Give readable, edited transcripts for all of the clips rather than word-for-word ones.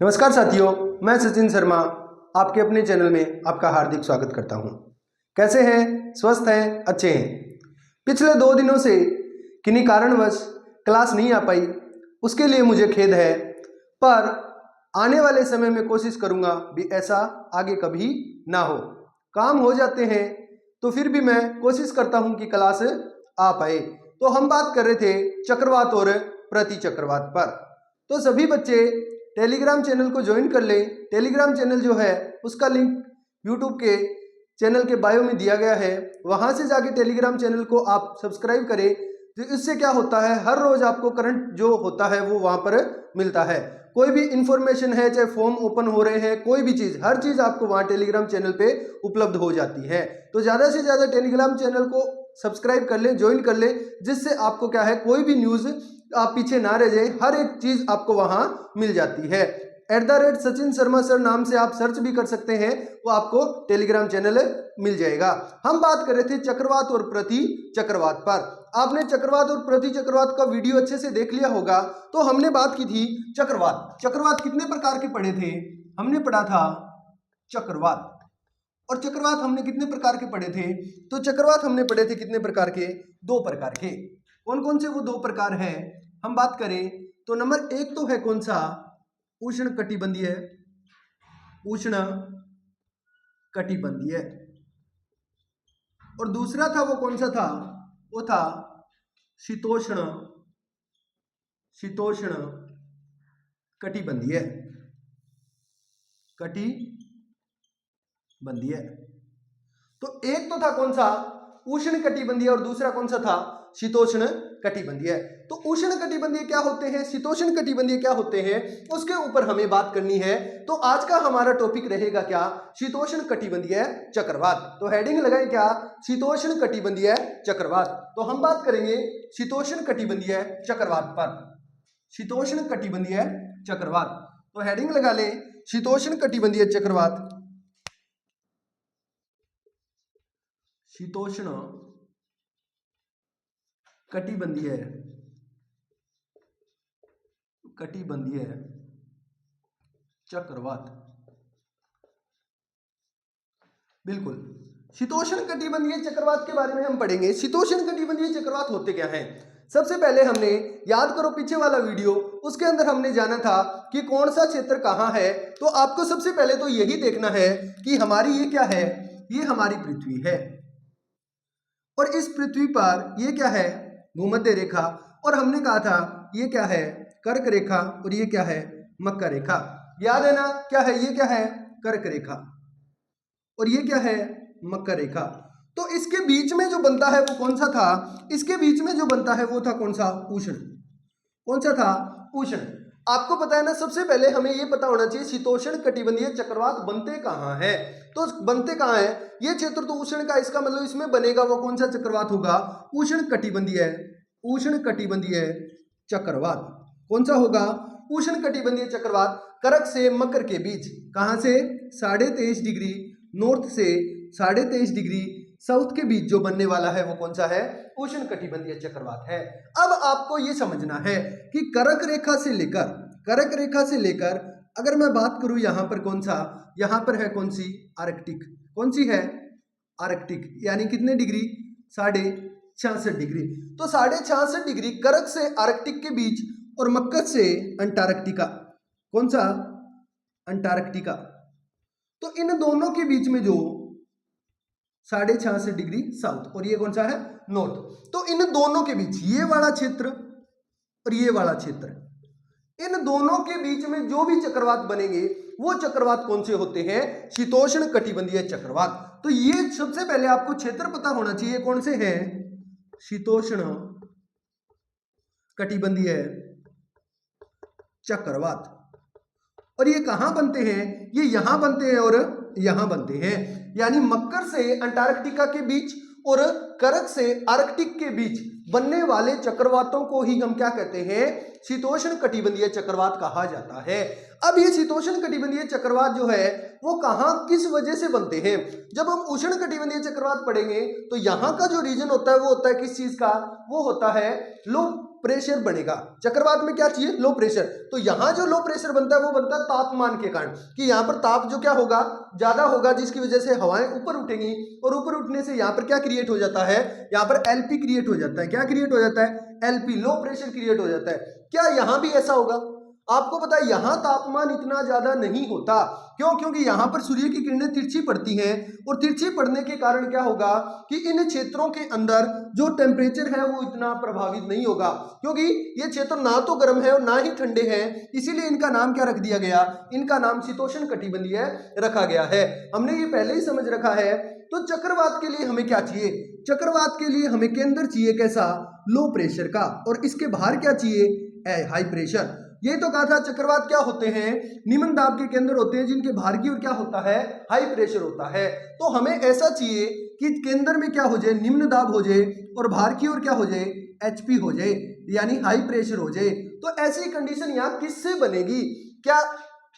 नमस्कार साथियों, मैं सचिन शर्मा आपके अपने चैनल में आपका हार्दिक स्वागत करता हूं। कैसे हैं? स्वस्थ हैं? अच्छे हैं? पिछले 2 दिनों से किन्हीं कारणवश क्लास नहीं आ पाई, उसके लिए मुझे खेद है, पर आने वाले समय में कोशिश करूंगा भी ऐसा आगे कभी ना हो। काम हो जाते हैं तो फिर भी मैं कोशिश करता हूं कि क्लास आ पाए। तो हम बात कर रहे थे चक्रवात और प्रति चक्रवात पर। तो सभी बच्चे टेलीग्राम चैनल को ज्वाइन कर लें। टेलीग्राम चैनल जो है उसका लिंक यूट्यूब के चैनल के बायो में दिया गया है, वहां से जाके टेलीग्राम चैनल को आप सब्सक्राइब करें। तो इससे क्या होता है, हर रोज आपको करंट जो होता है वो वहां पर मिलता है। कोई भी इंफॉर्मेशन है, चाहे फॉर्म ओपन हो रहे हैं, कोई भी चीज, हर चीज आपको वहां टेलीग्राम चैनल पे उपलब्ध हो जाती है। तो ज्यादा से ज्यादा टेलीग्राम चैनल को सब्सक्राइब कर लें, ज्वाइन कर लें, जिससे आपको क्या है, कोई भी न्यूज आप पीछे ना रह जाए, हर एक चीज आपको वहां मिल जाती है। @सचिन शर्मा सर नाम से आप सर्च भी कर सकते हैं, वो आपको टेलीग्राम चैनल मिल जाएगा। हम बात कर रहे थे चक्रवात और प्रति चक्रवात पर। आपने चक्रवात और प्रति चक्रवात का वीडियो अच्छे से देख लिया होगा। तो हमने बात की थी चक्रवात कितने प्रकार के पढ़े थे? हमने पढ़ा था चक्रवात। और चक्रवात हमने कितने प्रकार के पढ़े थे? तो चक्रवात हमने पढ़े थे कितने प्रकार के? 2 प्रकार के। कौन कौन से वो 2 प्रकार हैं? हम बात करें तो नंबर 1 तो है कौन सा? उष्ण कटिबंधीय। उष्ण कटिबंधीय। और दूसरा था वो कौन सा था? वो था शीतोष्ण कटिबंधीय। तो एक तो था कौन सा? उष्ण कटिबंधीय, और दूसरा कौन सा था? शीतोष्ण कटिबंधीय। तो उष्ण कटिबंधीय क्या होते हैं, शीतोष्ण कटिबंधीय क्या होते हैं, उसके ऊपर हमें बात करनी है। तो आज का हमारा टॉपिक रहेगा क्या? शीतोष्ण कटिबंधीय चक्रवात। तो हेडिंग लगाए क्या? शीतोष्ण कटिबंधीय चक्रवात। तो हम बात करेंगे शीतोष्ण कटिबंधीय चक्रवात पर। शीतोष्ण कटिबंधीय चक्रवात, तो हेडिंग लगा ले शीतोष्ण कटिबंधीय चक्रवात। शीतोष्ण कटिबंधीय चक्रवात। बिल्कुल, शीतोष्ण कटिबंधीय चक्रवात के बारे में हम पढ़ेंगे। शीतोष्ण कटिबंधीय चक्रवात होते क्या हैं? सबसे पहले हमने याद करो पीछे वाला वीडियो, उसके अंदर हमने जाना था कि कौन सा क्षेत्र कहां है। तो आपको सबसे पहले तो यही देखना है कि हमारी ये क्या है, ये हमारी पृथ्वी है, और इस पृथ्वी पर ये क्या है? भूमध्य रेखा। और हमने कहा था ये क्या है? कर्क रेखा। और ये क्या है? मकर रेखा। याद है ना? क्या है ये? क्या है? कर्क रेखा। और ये क्या है? मकर रेखा। तो इसके बीच में जो बनता है वो कौन सा था? इसके बीच में जो बनता है वो था कौन सा? उष्ण। कौन सा था? उष्ण। आपको पता है ना, सबसे पहले हमें ये पता होना चाहिए शीतोष्ण कटिबंधीय चक्रवात बनते कहां है। तो बनते कहां है? ये क्षेत्र तो उष्ण का, इसका मतलब इसमें बनेगा वो कौन सा चक्रवात होगा? उष्ण कटिबंधीय चक्रवात। कौन सा होगा? उष्ण कटिबंधीय चक्रवात। कर्क से मकर के बीच, कहां से? 23.5 डिग्री नॉर्थ से 23.5 डिग्री साउथ के बीच जो बनने वाला है वो कौन सा है? उष्ण कटिबंधीय चक्रवात है। अब आपको ये समझना है कि कर्क रेखा से लेकर अगर मैं बात करूं यहां पर कौन सा? यहां पर है कौन सी? आर्कटिक। कौन सी है? आर्कटिक। यानी कितने डिग्री? 66.5 डिग्री। तो 66.5 डिग्री कर्क से आर्कटिक के बीच, और मकर से अंटार्कटिका। कौन सा? अंटार्कटिका। तो इन दोनों के बीच में जो 66.5 डिग्री साउथ, और ये कौन सा है? नॉर्थ। तो इन दोनों के बीच ये वाला क्षेत्र और ये वाला क्षेत्र, इन दोनों के बीच में जो भी चक्रवात बनेंगे वो चक्रवात कौन से होते हैं? शीतोष्ण कटिबंधीय चक्रवात। तो ये सबसे पहले आपको क्षेत्र पता होना चाहिए कौन से हैं? शीतोष्ण कटिबंधीय चक्रवात। और ये कहां बनते हैं? ये यहां बनते हैं और यहां बनते हैं। यानी मकर से अंटार्कटिका के बीच और कर्क से आर्कटिक के बीच बनने वाले चक्रवातों को ही हम क्या कहते हैं? शीतोष्ण कटिबंधीय चक्रवात कहा जाता है। अब ये शीतोष्ण कटिबंधीय चक्रवात जो है वो कहां, किस वजह से बनते हैं? जब हम उष्ण कटिबंधीय चक्रवात पढ़ेंगे तो यहां का जो रीजन होता है वो होता है किस चीज का? वो होता है लो प्रेशर बनेगा। चक्रवात में क्या चाहिए? Low pressure. तो यहाँ जो लो प्रेशर बनता है वो बनता है तापमान के कारण, कि यहाँ पर ताप जो क्या होगा, ज्यादा होगा, जिसकी वजह से हवाएं ऊपर उठेंगी और ऊपर उठने से यहाँ पर क्या क्रिएट हो जाता है, यहाँ पर एलपी क्रिएट हो जाता है। क्या क्रिएट हो जाता है? एलपी, लो प्रेशर क्रिएट हो जाता है। क्या यहाँ भी ऐसा होगा? आपको पता है यहाँ तापमान इतना ज्यादा नहीं होता। क्यों? क्योंकि यहाँ पर सूर्य की किरणें तिरछी पड़ती हैं और तिरछी पड़ने के कारण क्या होगा कि इन क्षेत्रों के अंदर जो टेम्परेचर है वो इतना प्रभावित नहीं होगा, क्योंकि ये क्षेत्र ना तो गर्म है और ना ही ठंडे हैं। इसीलिए इनका नाम क्या रख दिया गया? इनका नाम शीतोष्ण कटिबंधीय रखा गया है। हमने ये पहले ही समझ रखा है। तो चक्रवात के लिए हमें क्या चाहिए? चक्रवात के लिए हमें केंद्र चाहिए कैसा? लो प्रेशर का। और इसके बाहर क्या चाहिए? High pressure. ये तो कहा था चक्रवात क्या होते हैं? निम्न दाब के केंद्र होते हैं जिनके बाहर की ओर क्या होता है? हाई प्रेशर होता है। तो हमें ऐसा चाहिए कि केंद्र में क्या हो जाए? निम्न दाब हो जाए और बाहर की ओर क्या हो जाए? एचपी हो जाए, यानी हाई प्रेशर हो जाए। तो ऐसी कंडीशन यहाँ किससे बनेगी? क्या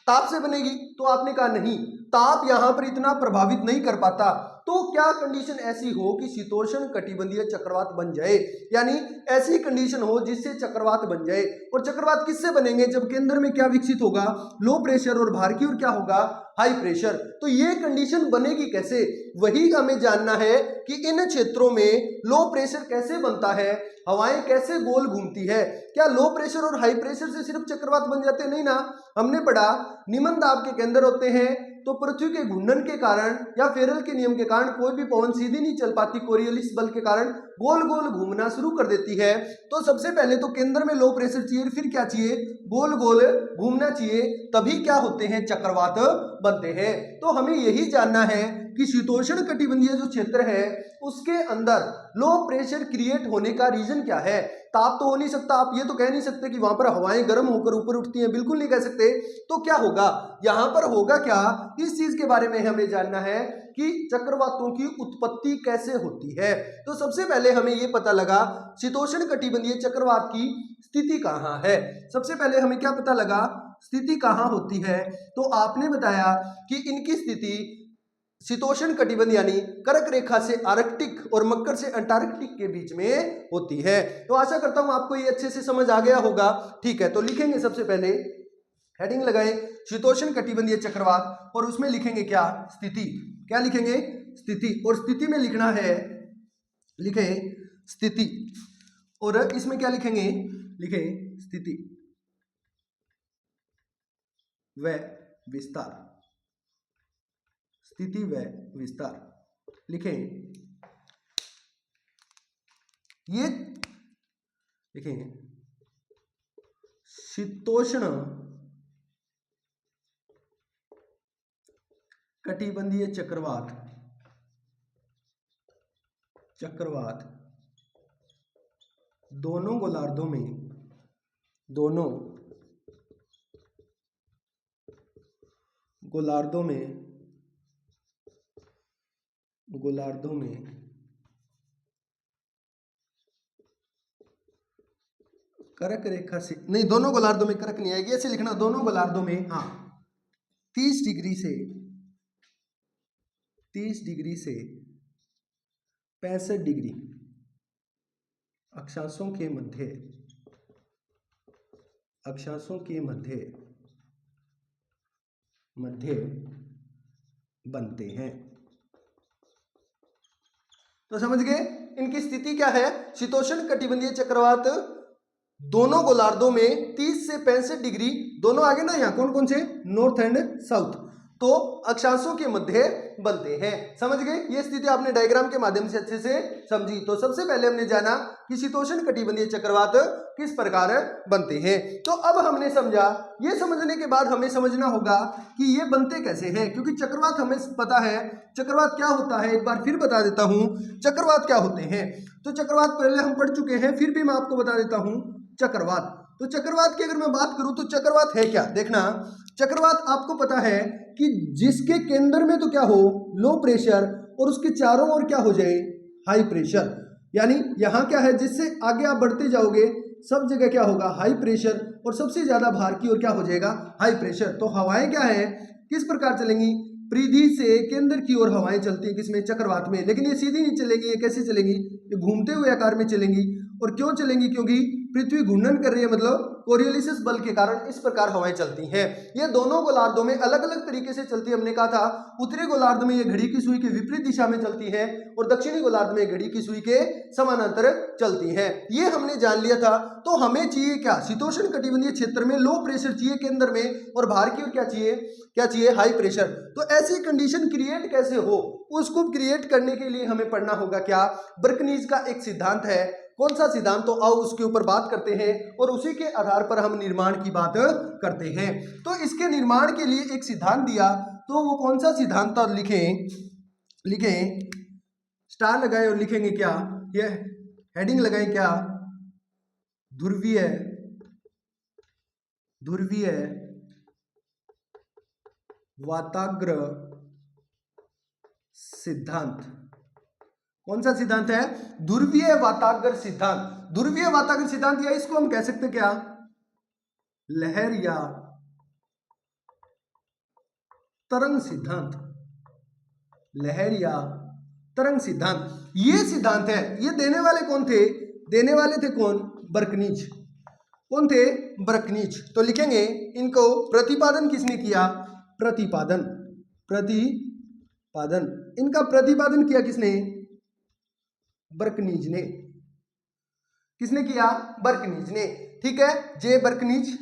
ताप से बनेगी? तो आपने कहा नहीं, ताप यहाँ पर इतना प्रभावित नहीं कर पाता। तो क्या कंडीशन ऐसी हो कि शीतोष्ण कटिबंधीय चक्रवात बन जाए, यानी ऐसी कंडीशन हो जिससे चक्रवात बन जाए। और चक्रवात किससे बनेंगे? जब केंद्र में क्या विकसित होगा? लो प्रेशर और बाहर की ओर क्या होगा? High pressure. तो ये कंडीशन बनेगी कैसे? वही हमें जानना है कि इन क्षेत्रों में लो प्रेशर कैसे बनता है, हवाएं कैसे गोल घूमती है। क्या लो प्रेशर और हाई प्रेशर से सिर्फ चक्रवात बन जाते? नहीं ना। हमने पढ़ा निम्न दाब के केंद्र होते हैं, तो पृथ्वी के घूर्णन के कारण या फेरल के नियम के कारण कोई भी पवन सीधी नहीं चल पाती, कोरियोलिस बल के कारण गोल गोल घूमना शुरू कर देती है। तो सबसे पहले तो केंद्र में लो प्रेशर चाहिए, फिर क्या चाहिए? गोल गोल घूमना चाहिए, तभी क्या होते हैं? चक्रवात बनते हैं। तो हमें यही जानना है कि शीतोष्ण कटिबंधीय जो क्षेत्र है उसके अंदर लो प्रेशर क्रिएट होने का रीजन क्या है। ताप तो हो नहीं सकता, आप ये तो कह नहीं सकते कि वहां पर हवाएं गर्म होकर ऊपर उठती हैं, बिल्कुल नहीं कह सकते। तो क्या होगा यहां पर? होगा क्या? इस चीज के बारे में हमें जानना है कि चक्रवातों की उत्पत्ति कैसे होती है। तो सबसे पहले हमें यह पता लगा शीतोष्ण कटिबंधीय चक्रवात की स्थिति कहां है। सबसे पहले हमें क्या पता लगा? स्थिति कहां होती है। तो आपने बताया कि इनकी स्थिति शीतोष्ण कटिबंध यानी कर्क रेखा से आर्कटिक और मकर से अंटार्कटिक के बीच में होती है। तो आशा करता हूं आपको ये अच्छे से समझ आ गया होगा। ठीक है, तो लिखेंगे सबसे पहले हेडिंग लगाएं शीतोष्ण कटिबंधीय चक्रवात और उसमें लिखेंगे क्या? स्थिति। क्या लिखेंगे? स्थिति। और स्थिति में लिखना है, लिखें स्थिति। और इसमें क्या लिखेंगे? लिखें स्थिति व विस्तार। स्थिति व विस्तार लिखें। ये लिखें शीतोष्ण कटिबंधीय चक्रवात दोनों गोलार्धों में कर्क रेखा से, नहीं दोनों गोलार्धों में कर्क नहीं आएगी, ऐसे लिखना दोनों गोलार्धों में, हाँ 30 डिग्री से 65 डिग्री अक्षांशों के मध्य बनते हैं। तो समझ गए इनकी स्थिति क्या है? शीतोष्ण कटिबंधीय चक्रवात दोनों गोलार्धों में 30 से 65 डिग्री, दोनों आगे ना, यहाँ कौन कौन से? नॉर्थ एंड साउथ, तो अक्षांशों के मध्य बनते हैं। समझ गए? ये स्थिति आपने डायग्राम के माध्यम से अच्छे से समझी। तो सबसे पहले हमने जाना कि शीतोष्ण कटिबंधीय चक्रवात किस प्रकार बनते हैं। तो अब हमने समझा, ये समझने के बाद हमें समझना होगा कि ये बनते कैसे हैं, क्योंकि चक्रवात हमें पता है चक्रवात क्या होता है। एक बार फिर बता देता हूं चक्रवात क्या होते हैं। तो चक्रवात पहले हम पढ़ चुके हैं, फिर भी मैं आपको बता देता हूं चक्रवात। तो चक्रवात की अगर मैं बात करूं तो चक्रवात है क्या? देखना, चक्रवात आपको पता है कि जिसके केंद्र में तो क्या हो? लो प्रेशर, और उसके चारों ओर क्या हो जाए? High pressure. यानी यहां क्या है, जिससे आगे आप बढ़ते जाओगे सब जगह क्या होगा? हाई प्रेशर, और सबसे ज्यादा बाहर की ओर क्या हो जाएगा? High pressure. तो हवाएं क्या है, किस प्रकार चलेंगी? परिधि से केंद्र की ओर हवाएं चलती है, किसमें? चक्रवात में। लेकिन ये सीधी नहीं चलेंगी, ये कैसे चलेंगी? ये घूमते हुए आकार में चलेंगी। और क्यों चलेंगी? क्योंकि पृथ्वी घूर्णन कर रही है, मतलब कोरियोलिस बल के कारण इस प्रकार हवाएं चलती हैं। ये दोनों गोलार्धों में अलग अलग तरीके से चलती है। हमने कहा था उत्तरी गोलार्ध में ये घड़ी की सुई के विपरीत दिशा में चलती है और दक्षिणी गोलार्ध में घड़ी की सुई के समानांतर चलती है। ये हमने जान लिया था। तो हमें चाहिए क्या, शीतोष्ण कटिबंधीय क्षेत्र में लो प्रेशर चाहिए केंद्र में, और बाहर की ओर क्या चाहिए हाई प्रेशर। तो ऐसी कंडीशन क्रिएट कैसे हो, उसको क्रिएट करने के लिए हमें पढ़ना होगा क्या, बर्कनीज का एक सिद्धांत है। कौन सा सिद्धांत, तो आओ उसके ऊपर बात करते हैं और उसी के आधार पर हम निर्माण की बात करते हैं। तो इसके निर्माण के लिए एक सिद्धांत दिया, तो वो कौन सा सिद्धांत था, लिखें स्टार लगाए और लिखेंगे क्या, ये हेडिंग लगाएं क्या, ध्रुवीय वाताग्र सिद्धांत। कौन सा सिद्धांत है, ध्रुवीय वाताग्र सिद्धांत। ध्रुवीय वाताग्र सिद्धांत, या इसको हम कह सकते क्या, लहर या तरंग सिद्धांत। लहर या तरंग सिद्धांत, ये सिद्धांत है। ये देने वाले कौन थे, देने वाले थे कौन, बर्कनीज। कौन थे, बर्कनीज। तो लिखेंगे इनको प्रतिपादन किसने किया, प्रतिपादन इनका प्रतिपादन किया किसने, बर्कनीज ने। किसने किया, बर्कनीज ने। ठीक है, जे बर्कनीज,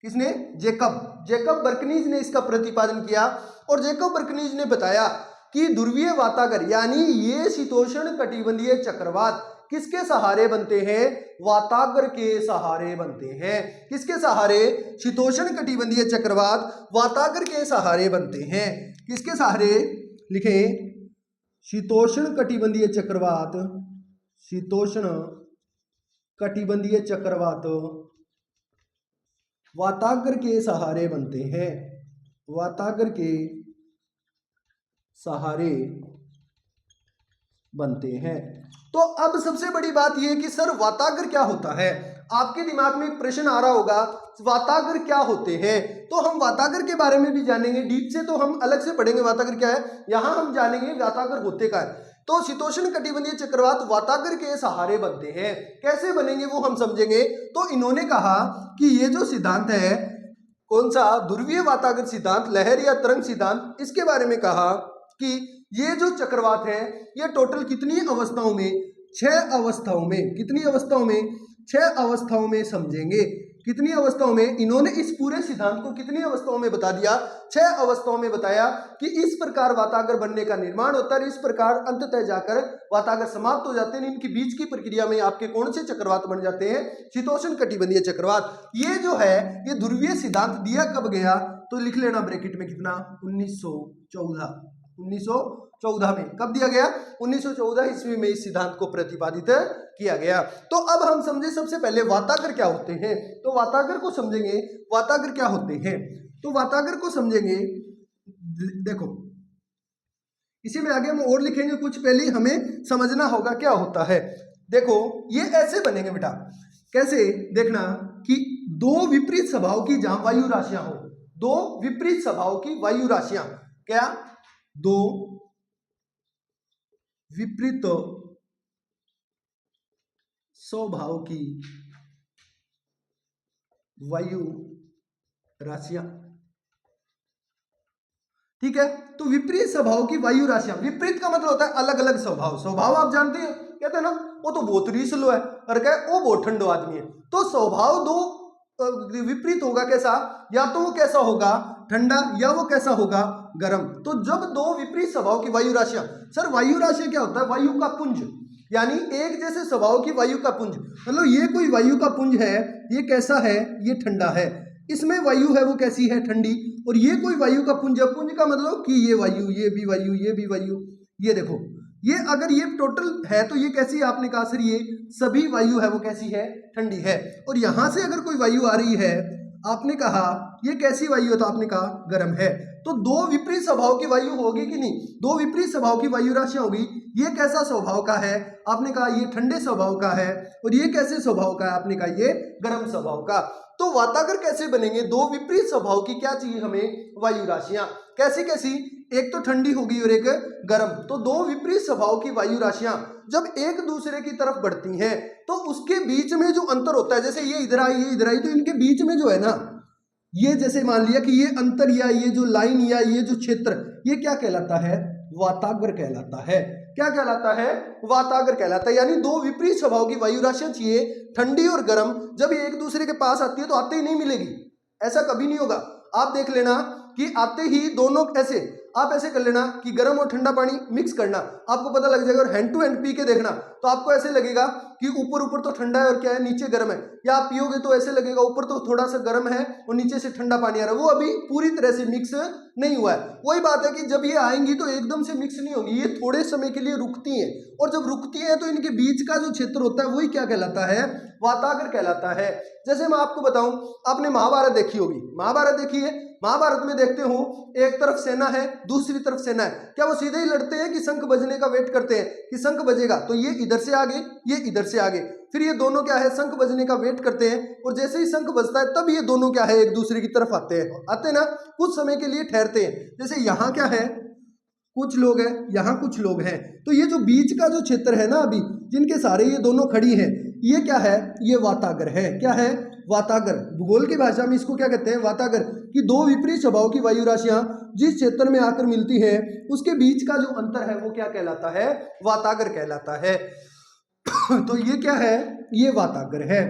किसने, जेकब बर्कनीज ने इसका प्रतिपादन किया। और जेकब बर्कनीज ने बताया कि ध्रुवीय वातागर यानी ये शीतोष्ण कटिबंधीय चक्रवात किसके सहारे बनते हैं, वातागर के सहारे बनते हैं। किसके सहारे, शीतोष्ण कटिबंधीय चक्रवात वातागर के सहारे बनते हैं। किसके सहारे, लिखें शीतोष्ण कटिबंधीय चक्रवात वातागर के सहारे बनते हैं। वातागर के सहारे बनते हैं। तो अब सबसे बड़ी बात यह कि सर वातागर क्या होता है। आपके दिमाग में एक प्रश्न आ रहा होगा, वातागर क्या होते हैं। तो हम वातागर के बारे में भी जानेंगे डीप से, तो हम अलग से पढ़ेंगे वातागर क्या है, यहां हम जानेंगे वातागर होते क्या है। तो शीतोष्ण कटिबंधीय चक्रवात वातागर के सहारे बनते हैं। कैसे बनेंगे वो हम समझेंगे। तो इन्होंने कहा कि ये जो सिद्धांत है, कौन सा, ध्रुवीय वातागर सिद्धांत, लहर या तरंग सिद्धांत, इसके बारे में कहा कि ये जो चक्रवात है ये टोटल कितनी अवस्थाओं में, 6 अवस्थाओं में, कितनी अवस्थाओं में, 6 अवस्थाओं में समझेंगे। कितनी अवस्थाओं में, इन्होंने इस पूरे सिद्धांत को कितनी अवस्थाओं में बता दिया, 6 अवस्थाओं में बताया कि इस प्रकार वातागर बनने का निर्माण होता है, इस प्रकार अंततः जाकर वातागर समाप्त हो जाते हैं। इनकी बीच की प्रक्रिया में आपके कौन से चक्रवात बन जाते हैं, शीतोष्ण कटिबंधीय चक्रवात। ये जो है ये ध्रुवीय सिद्धांत दिया कब गया, तो लिख लेना ब्रैकेट में कितना, 1914 में। कब दिया गया, 1914 ईस्वी में इस सिद्धांत को प्रतिपादित किया गया। तो अब हम समझे सबसे पहले वातागर क्या होते हैं। तो वातागर को समझेंगे, वातागर क्या होते हैं, तो वातागर को समझेंगे। देखो इसी में आगे हम और लिखेंगे, कुछ पहले हमें समझना होगा क्या होता है। देखो ये ऐसे बनेंगे बेटा, कैसे, देखना कि दो विपरीत स्वभाव की जहां वायु राशियां हो, दो विपरीत स्वभाव की वायु राशियां, क्या, दो विपरीत स्वभाव की वायु राशियां। ठीक है, तो विपरीत स्वभाव की वायु राशियां, विपरीत का मतलब होता है अलग अलग स्वभाव। स्वभाव आप जानते हैं, कहते हैं ना वो तो बहुत रीसलो है और कहे वो बहुत ठंडो आदमी है। तो स्वभाव दो विपरीत होगा, कैसा, या तो वो कैसा होगा ठंडा, या वो कैसा होगा गर्म। तो जब दो विपरीत स्वभाव की वायु राशियां, सर वायु राशि क्या होता है, वायु का पुंज, यानी एक जैसे स्वभाव की वायु का पुंज। मतलब ये कोई वायु का पुंज है, ये कैसा है, ये ठंडा है, इसमें वायु है वो कैसी है, ठंडी। और ये कोई वायु का पुंज है, पुंज का मतलब कि ये वायु, ये भी वायु, ये भी वायु, ये देखो ये अगर ये टोटल है तो ये कैसी है, आपने कहा सर ये सभी वायु है वो कैसी है, ठंडी है। और यहां से अगर कोई वायु आ रही है, आपने कहा ये कैसी वायु है, तो आपने कहा गर्म है। तो दो विपरीत स्वभाव की वायु होगी कि नहीं, दो विपरीत स्वभाव की वायु राशियां होगी। ये कैसा स्वभाव का है, आपने कहा ये ठंडे स्वभाव का है, और ये कैसे स्वभाव का है, आपने कहा ये गर्म स्वभाव का। तो वातागर कैसे बनेंगे, दो विपरीत स्वभाव की क्या चाहिए हमें, वायु राशियां। कैसी कैसी, एक तो ठंडी होगी और एक गर्म। तो दो विपरीत स्वभाव की वायु राशियां जब एक दूसरे की तरफ बढ़ती हैं तो उसके बीच में जो अंतर होता है, जैसे ये इधर आई ये इधर आई, तो इनके बीच में जो है ना, ये जैसे मान लिया कि ये अंतर या ये जो लाइन या ये जो क्षेत्र, ये क्या कहलाता है? वाताग्र कहलाता है। क्या कहलाता है? वाताग्र कहलाता है। यानी दो विपरीत स्वभाव की वायु राशियां चाहिए, ठंडी और गर्म, जब ये एक दूसरे के पास आती है तो आते ही नहीं मिलेगी, ऐसा कभी नहीं होगा। आप देख लेना कि आते ही दोनों ऐसे, आप ऐसे कर लेना कि गर्म और ठंडा पानी मिक्स करना, आपको पता लग जाएगा। और हैंड टू हैंड पी के देखना तो आपको ऐसे लगेगा कि ऊपर ऊपर तो ठंडा है और क्या है, नीचे गर्म है। या आप पियोगे तो ऐसे लगेगा ऊपर तो थोड़ा सा गर्म है और नीचे से ठंडा पानी आ रहा है, वो अभी पूरी तरह से मिक्स नहीं हुआ है। वही बात है कि जब ये आएंगी तो एकदम से मिक्स नहीं होगी, ये थोड़े समय के लिए रुकती हैं, और जब रुकती हैं तो इनके बीच का जो क्षेत्र होता है वही क्या कहलाता है? वाताग्र कहलाता है। जैसे मैं आपको बताऊं, आपने महाभारत देखी होगी, महाभारत देखी है, महाभारत में देखते हो एक तरफ सेना है दूसरी तरफ सेना है, क्या वो सीधे ही लड़ते हैं कि शंख बजने का वेट करते हैं कि शंख बजेगा तो ये इधर से आगे ये इधर से आगे, फिर ये दोनों क्या है, शंख बजने का वेट करते हैं, और जैसे ही शंख बजता है तब ये दोनों क्या है, एक दूसरे की तरफ आते हैं ना, कुछ समय के लिए ठहरते हैं। जैसे यहाँ क्या है, कुछ लोग हैं, यहाँ कुछ लोग हैं, तो ये जो बीच का जो क्षेत्र है ना, अभी जिनके सारे ये दोनों खड़ी हैं, ये क्या है? ये वाताग्र है। क्या है? वाताग्र। भूगोल की भाषा में इसको क्या कहते हैं? वाताग्र। कि दो विपरीत स्वभाव की वायु राशियां जिस क्षेत्र में आकर मिलती हैं उसके बीच का जो अंतर है वो क्या कहलाता है? वाताग्र कहलाता है। तो ये क्या है? ये वाताग्र है।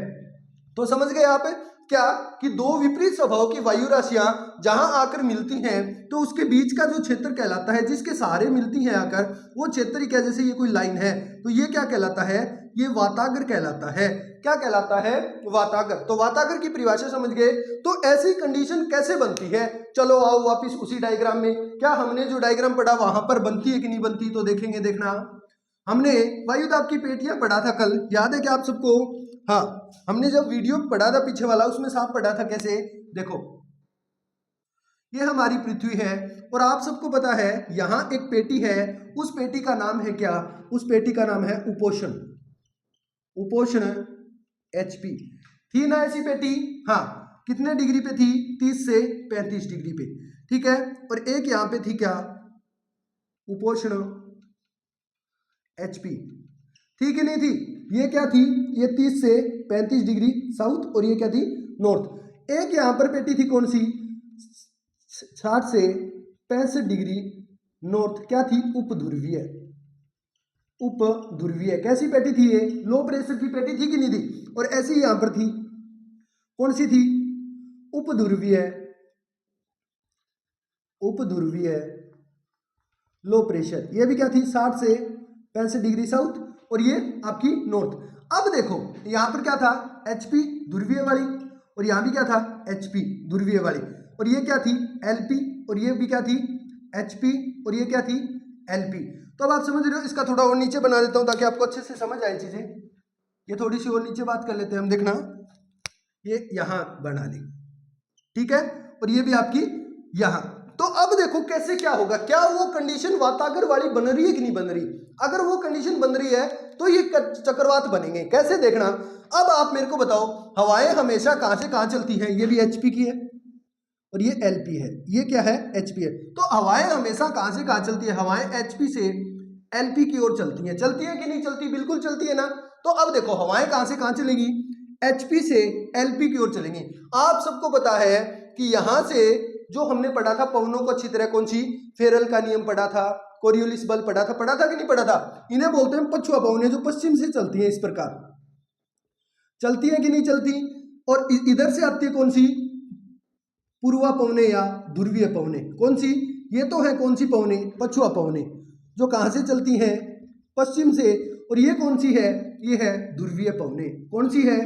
तो समझ गए आप क्या कि दो विपरीत स्वभाव की वायु राशियां जहां आकर मिलती हैं तो उसके बीच का जो क्षेत्र कहलाता है, जिसके सहारे मिलती हैं आकर, वो क्षेत्र ही क्या, जैसे ये कोई लाइन है तो ये क्या कहलाता है? ये वाताग्र कहलाता है। क्या कहलाता है? वाताग्र। तो वाताग्र की परिभाषा समझ गए। तो ऐसी कंडीशन कैसे बनती है? चलो आओ वापिस उसी डायग्राम में। क्या हमने जो डायग्राम पढ़ा वहां पर बनती है कि नहीं बनती? तो देखेंगे, देखना। हमने वायुदाब की पेटियां पढ़ा था कल, याद है क्या आप सबको? हाँ, हमने जब वीडियो पढ़ा था पीछे वाला, उसमें साफ पढ़ा था। कैसे? देखो, ये हमारी पृथ्वी है और आप सबको पता है यहां एक पेटी है, उस पेटी का नाम है क्या? उस पेटी का नाम है उपोषण। उपोषण HP थी ना ऐसी पेटी? हाँ, कितने डिग्री पे थी? 30 से 35 डिग्री पे, ठीक है। और एक यहां पे थी क्या? उपोषण HP, थी कि नहीं थी? ये क्या थी? ये 30 से 35 डिग्री साउथ, और ये क्या थी? नॉर्थ। एक यहां पर पेटी थी, कौन सी? 60 से 65 डिग्री नॉर्थ। क्या थी? उपध्रुवीय। उपध्रुवीय कैसी पेटी थी? ये लो प्रेशर की पेटी थी कि नहीं थी? और ऐसी यहां पर थी, कौन सी थी? उपध्रुवीय। उपध्रुवीय लो प्रेशर। ये भी क्या थी? 60 से 65 डिग्री साउथ, और ये आपकी नॉर्थ। अब देखो यहां पर क्या था? HP ध्रुवीय वाली, और यहां भी क्या था? HP ध्रुवीय वाली। और ये क्या थी? LP, और ये भी क्या थी? HP, और ये क्या थी? LP। तो अब आप समझ रहे हो। इसका थोड़ा और नीचे बना देता हूं ताकि आपको अच्छे से समझ आए चीजें। ये थोड़ी सी और नीचे बात कर लेते हैं हम, देखना। ये यहां बना ली, ठीक है, और ये भी आपकी यहां। तो अब देखो कैसे क्या होगा, क्या वो कंडीशन वाताग्र वाली बन रही है कि नहीं बन रही? अगर वो कंडीशन बन रही है तो ये चक्रवात बनेंगे। कैसे? देखना। अब आप मेरे को बताओ, हवाएं हमेशा कहां से कहां चलती हैं? ये भी HP की है और ये LP है। ये क्या है? HP है। तो हवाएं हमेशा कहां से कहां चलती है? हवाएं HP से LP की ओर चलती हैं। चलती है कि नहीं चलती? बिल्कुल चलती है ना। तो अब देखो हवाएं कहां से कहां चलेंगी? HP से LP की ओर चलेंगी। आप सबको पता है कि यहां से जो हमने पढ़ा था पवनों को अच्छी तरह, कौन सी? फेरल का नियम पढ़ा था, कोरियोलिस बल पढ़ा था कि नहीं पढ़ा था? इन्हें बोलते हैं पछुआ पवनें, जो पश्चिम से चलती हैं। इस प्रकार चलती है कि नहीं चलती? और इधर से आती है कौन सी? पूर्वा पवने या ध्रुवीय पवने। कौन सी? ये तो है कौन सी पवने? पछुआ पवने, जो कहां से चलती हैं? पश्चिम से। और ये कौन सी है? ये है ध्रुवीय पवने। कौन सी है?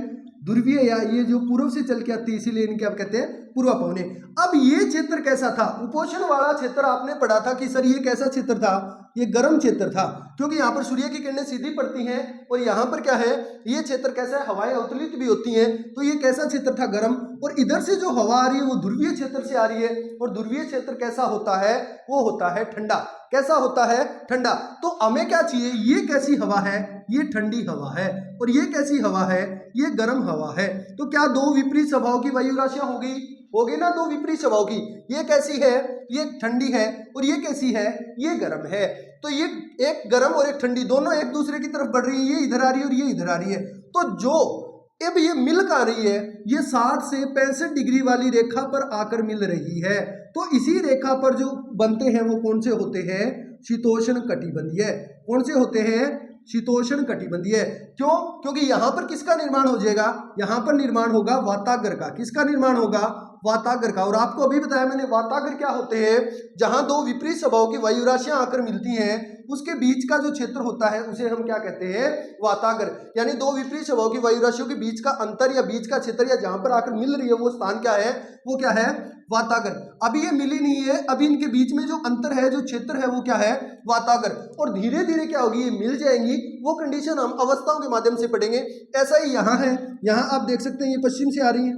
ध्रुवीय, या ये जो पूर्व से चल के आती है, इसीलिए इनके आप कहते हैं पूर्वा पवने। अब ये क्षेत्र कैसा था? उपोषण वाला क्षेत्र आपने पढ़ा था कि सर ये कैसा क्षेत्र था? ये गर्म क्षेत्र था, क्योंकि यहाँ पर सूर्य की किरणें सीधी पड़ती हैं। और यहाँ पर क्या है? ये क्षेत्र कैसा है? हवाएं अवतुलित भी होती हैं। तो ये कैसा क्षेत्र था? गर्म। और इधर से जो हवा आ रही है वो ध्रुवीय क्षेत्र से आ रही है, और ध्रुवीय क्षेत्र कैसा होता है? वो होता है ठंडा। कैसा होता है? ठंडा। तो हमें क्या चाहिए? ये कैसी हवा है? ये ठंडी हवा है। और ये कैसी हवा है? ये गर्म हवा है। तो क्या दो विपरीत स्वभाव की वायु राशियां हो गई? होगी ना दो विपरीत स्वभाव की। ये कैसी है, ये ठंडी है, और ये कैसी है, ये गर्म है। तो ये एक गर्म और एक ठंडी दोनों एक दूसरे की तरफ बढ़ रही है, ये इधर आ रही है और ये इधर आ रही है। तो जो अब ये मिल का रही है, ये 60 से 65 डिग्री वाली रेखा पर आकर मिल रही है। तो इसी रेखा पर जो बनते हैं वो कौन से होते हैं, शीतोष्ण कटिबंधीय। कौन से होते हैं, शीतोष्ण कटिबंधीय। क्यों, क्योंकि यहां पर किसका निर्माण हो जाएगा, यहां पर निर्माण होगा वातागर का। किसका निर्माण होगा, वातागर का। और आपको अभी बताया मैंने वातागर क्या होते हैं, जहां दो विपरीत स्वभाव की वायु राशियां आकर मिलती हैं उसके बीच का जो क्षेत्र होता है उसे हम क्या कहते हैं, वातागर। यानी दो विपरीत स्वभाव की वायु राशियों के बीच का अंतर या बीच का क्षेत्र या जहां पर आकर मिल रही है वो स्थान क्या है, वो क्या है, वातागर। अभी ये मिली नहीं है, अभी इनके बीच में जो अंतर है, जो क्षेत्र है वो क्या है, वातागर। और धीरे धीरे क्या होगी, ये मिल जाएंगी। वो कंडीशन हम अवस्थाओं के माध्यम से पढ़ेंगे। ऐसा ही यहाँ है, यहाँ आप देख सकते हैं ये पश्चिम से आ रही है,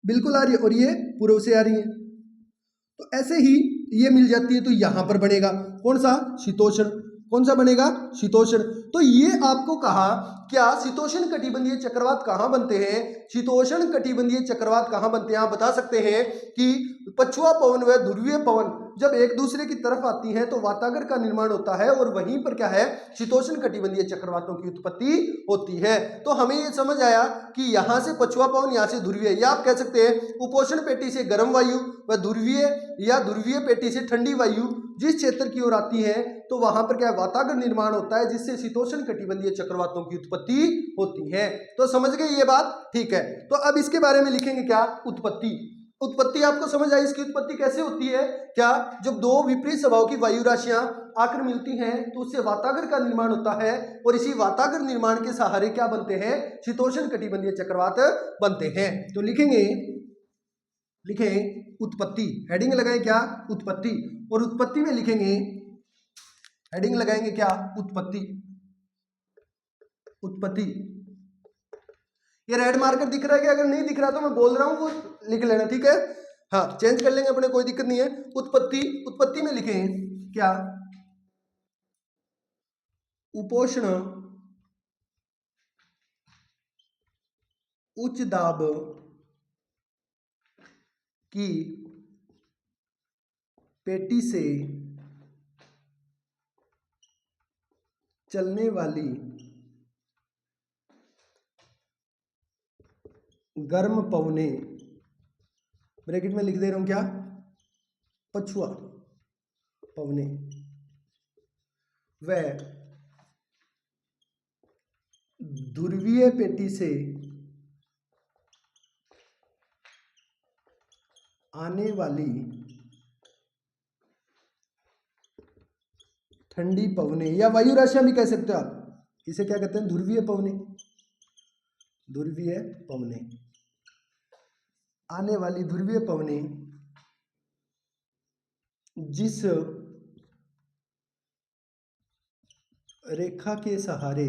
बिल्कुल आ रही है, और ये पूर्व से आ रही है। तो ऐसे ही ये मिल जाती है, तो यहां पर बनेगा कौन सा, शीतोष्ण। कौन सा बनेगा, शीतोष्ण। तो ये आपको कहा, क्या शीतोष्ण कटिबंधीय चक्रवात कहां बनते हैं, शीतोष्ण कटिबंधीय चक्रवात कहां बनते हैं। आप बता सकते हैं कि पछुआ पवन व ध्रुवीय पवन जब एक दूसरे की तरफ आती हैं तो वातागर का निर्माण होता है, और वहीं पर क्या है, शीतोष्ण कटिबंधीय चक्रवातों की उत्पत्ति होती है। तो हमें ये समझ आया कि यहां से पछुआ पवन, यहां से ध्रुवीय, या आप कह सकते हैं उपोष्ण पेटी से गर्म वायु व ध्रुवीय या ध्रुवीय पेटी से ठंडी वायु जिस क्षेत्र की ओर आती है तो वहां पर क्या है, वातागर निर्माण होता है, जिससे शीतोष्ण कटिबंधीय चक्रवातों की उत्पत्ति होती है। तो समझ गए ये बात, ठीक है। तो अब इसके बारे में लिखेंगे क्या, उत्पत्ति। उत्पत्ति आपको समझ आई, इसकी उत्पत्ति कैसे होती है, क्या, जब दो विपरीत स्वभाव की वायु राशियां आकर मिलती हैं तो उससे वातागर का निर्माण होता है, और इसी वातागर निर्माण के सहारे क्या बनते हैं, शीतोष्ण कटिबंधीय चक्रवात बनते हैं। तो लिखेंगे, लिखें उत्पत्ति, हेडिंग लगाएं क्या, उत्पत्ति। और उत्पत्ति में लिखेंगे, हेडिंग लगाएंगे क्या, उत्पत्ति। उत्पत्ति, ये रेड मार्कर दिख रहा है कि, अगर नहीं दिख रहा तो मैं बोल रहा हूं वो लिख लेना, ठीक है। हाँ, चेंज कर लेंगे अपने, कोई दिक्कत नहीं है। उत्पत्ति, उत्पत्ति में लिखें क्या, उपोष्ण उच्च दाब की पेटी से चलने वाली गर्म पवने, ब्रैकेट में लिख दे रहा हूं क्या, पछुआ पवने, व ध्रुवीय पेटी से आने वाली ठंडी पवने, या वायु राशियां भी कह सकते हो आप, इसे क्या कहते हैं, ध्रुवीय पवने। ध्रुवीय पवने, आने वाली ध्रुवीय पवने जिस रेखा के सहारे,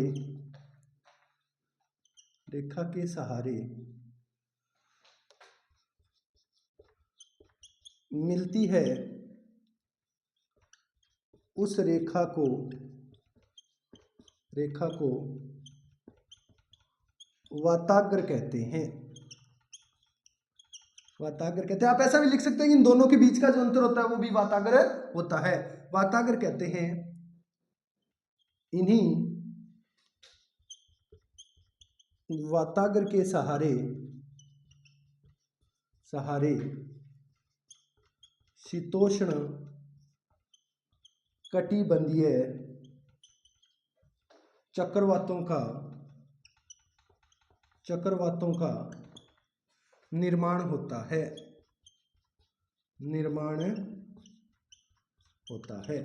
रेखा के सहारे मिलती है उस रेखा को, रेखा को वाताग्र कहते हैं। वाताग्र कहते हैं। आप ऐसा भी लिख सकते हैं कि इन दोनों के बीच का जो अंतर होता है वो भी वाताग्र होता है। वाताग्र कहते हैं इन्हीं वाताग्र के सहारे, सहारे शीतोष्ण कटिबंधीय चक्रवातों का निर्माण होता है, निर्माण होता है।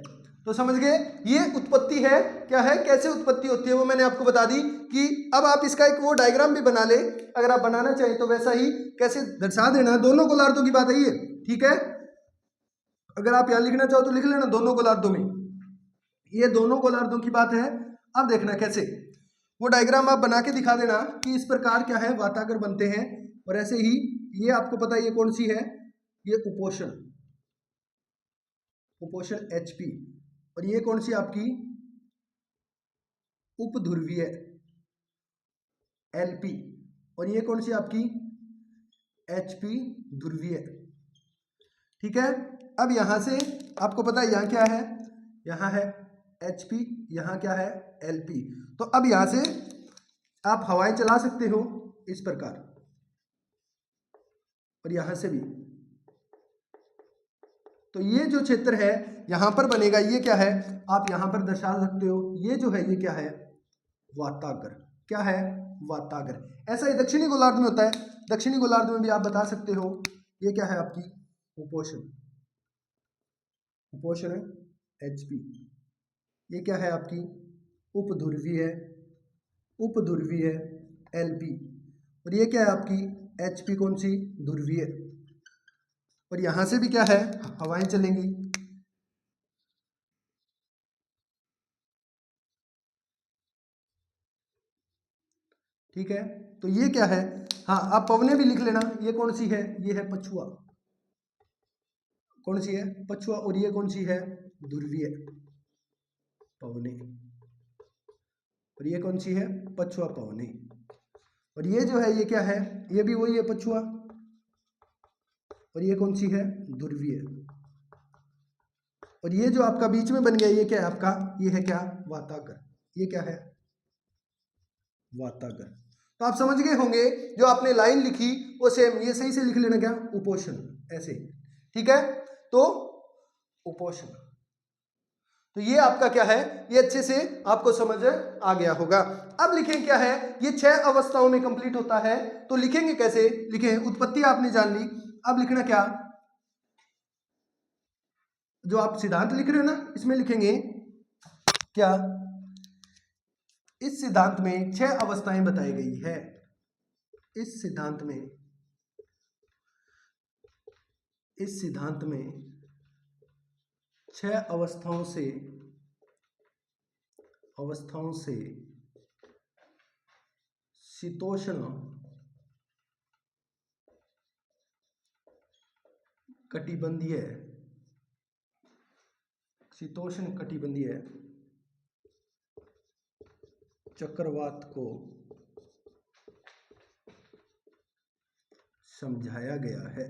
तो समझ गए, ये उत्पत्ति है, क्या है, कैसे उत्पत्ति होती है वो मैंने आपको बता दी। कि अब आप इसका एक वो डायग्राम भी बना ले, अगर आप बनाना चाहें तो वैसा ही कैसे दर्शा देना। दोनों गोलार्धों की बात है ये, ठीक है। अगर आप यहां लिखना चाहो तो लिख लेना, दोनों गोलार्धों में, ये दोनों गोलार्धों की बात है। अब देखना कैसे, वो डायग्राम आप बना के दिखा देना कि इस प्रकार क्या है, वातागर बनते हैं। और ऐसे ही ये आपको पता है ये कौन सी है, ये उपोष्ण, उपोष्ण HP। और ये कौन सी आपकी, उपध्रुवीय LP। और ये कौन सी आपकी, Hp ध्रुवीय। ठीक है, अब यहां से आपको पता है यहाँ क्या है, यहाँ है Hp, यहाँ क्या है Lp। तो अब यहां से आप हवाएं चला सकते हो इस प्रकार, और यहां से भी। तो ये जो क्षेत्र है यहां पर बनेगा, ये क्या है आप यहां पर दर्शा सकते हो, ये जो है ये क्या है वातागर। क्या है वातागर। ऐसा ही दक्षिणी गोलार्ध में होता है, दक्षिणी गोलार्ध में भी आप बता सकते हो ये क्या है आपकी उपोष्ण, उपोष्ण Hp। ये क्या है आपकी उपध्रुवीय है, उपध्रुवीय Lp। और ये क्या है आपकी Hp कौन सी ध्रुवीय। और यहां से भी क्या है हवाएं चलेंगी। ठीक है, तो ये क्या है, हाँ आप पवने भी लिख लेना। ये कौन सी है, ये है पछुआ। कौन सी है पछुआ। और ये कौन सी है ध्रुवीय पवने। और ये कौन सी है पछुआ पवने। और ये जो है ये क्या है, ये भी वही है पछुआ। और ये कौन सी है ध्रुवीय। और ये जो आपका बीच में बन गया ये क्या है आपका, ये है क्या वातागर। ये क्या है वातागर। तो आप समझ गए होंगे, जो आपने लाइन लिखी वो सेम ये सही से लिख लेना, क्या उपोषण ऐसे। ठीक है, तो उपोषण। तो ये आपका क्या है, ये अच्छे से आपको समझ आ गया होगा। अब लिखें क्या है, ये 6 अवस्थाओं में कंप्लीट होता है। तो लिखेंगे कैसे, लिखें उत्पत्ति आपने जान ली। अब लिखना क्या, जो आप सिद्धांत लिख रहे हो ना इसमें लिखेंगे क्या, इस सिद्धांत में 6 अवस्थाएं बताई गई है। इस सिद्धांत में, इस सिद्धांत में 6 अवस्थाओं से शीतोष्ण कटिबंधीय, शीतोष्ण कटिबंधीय चक्रवात को समझाया गया है।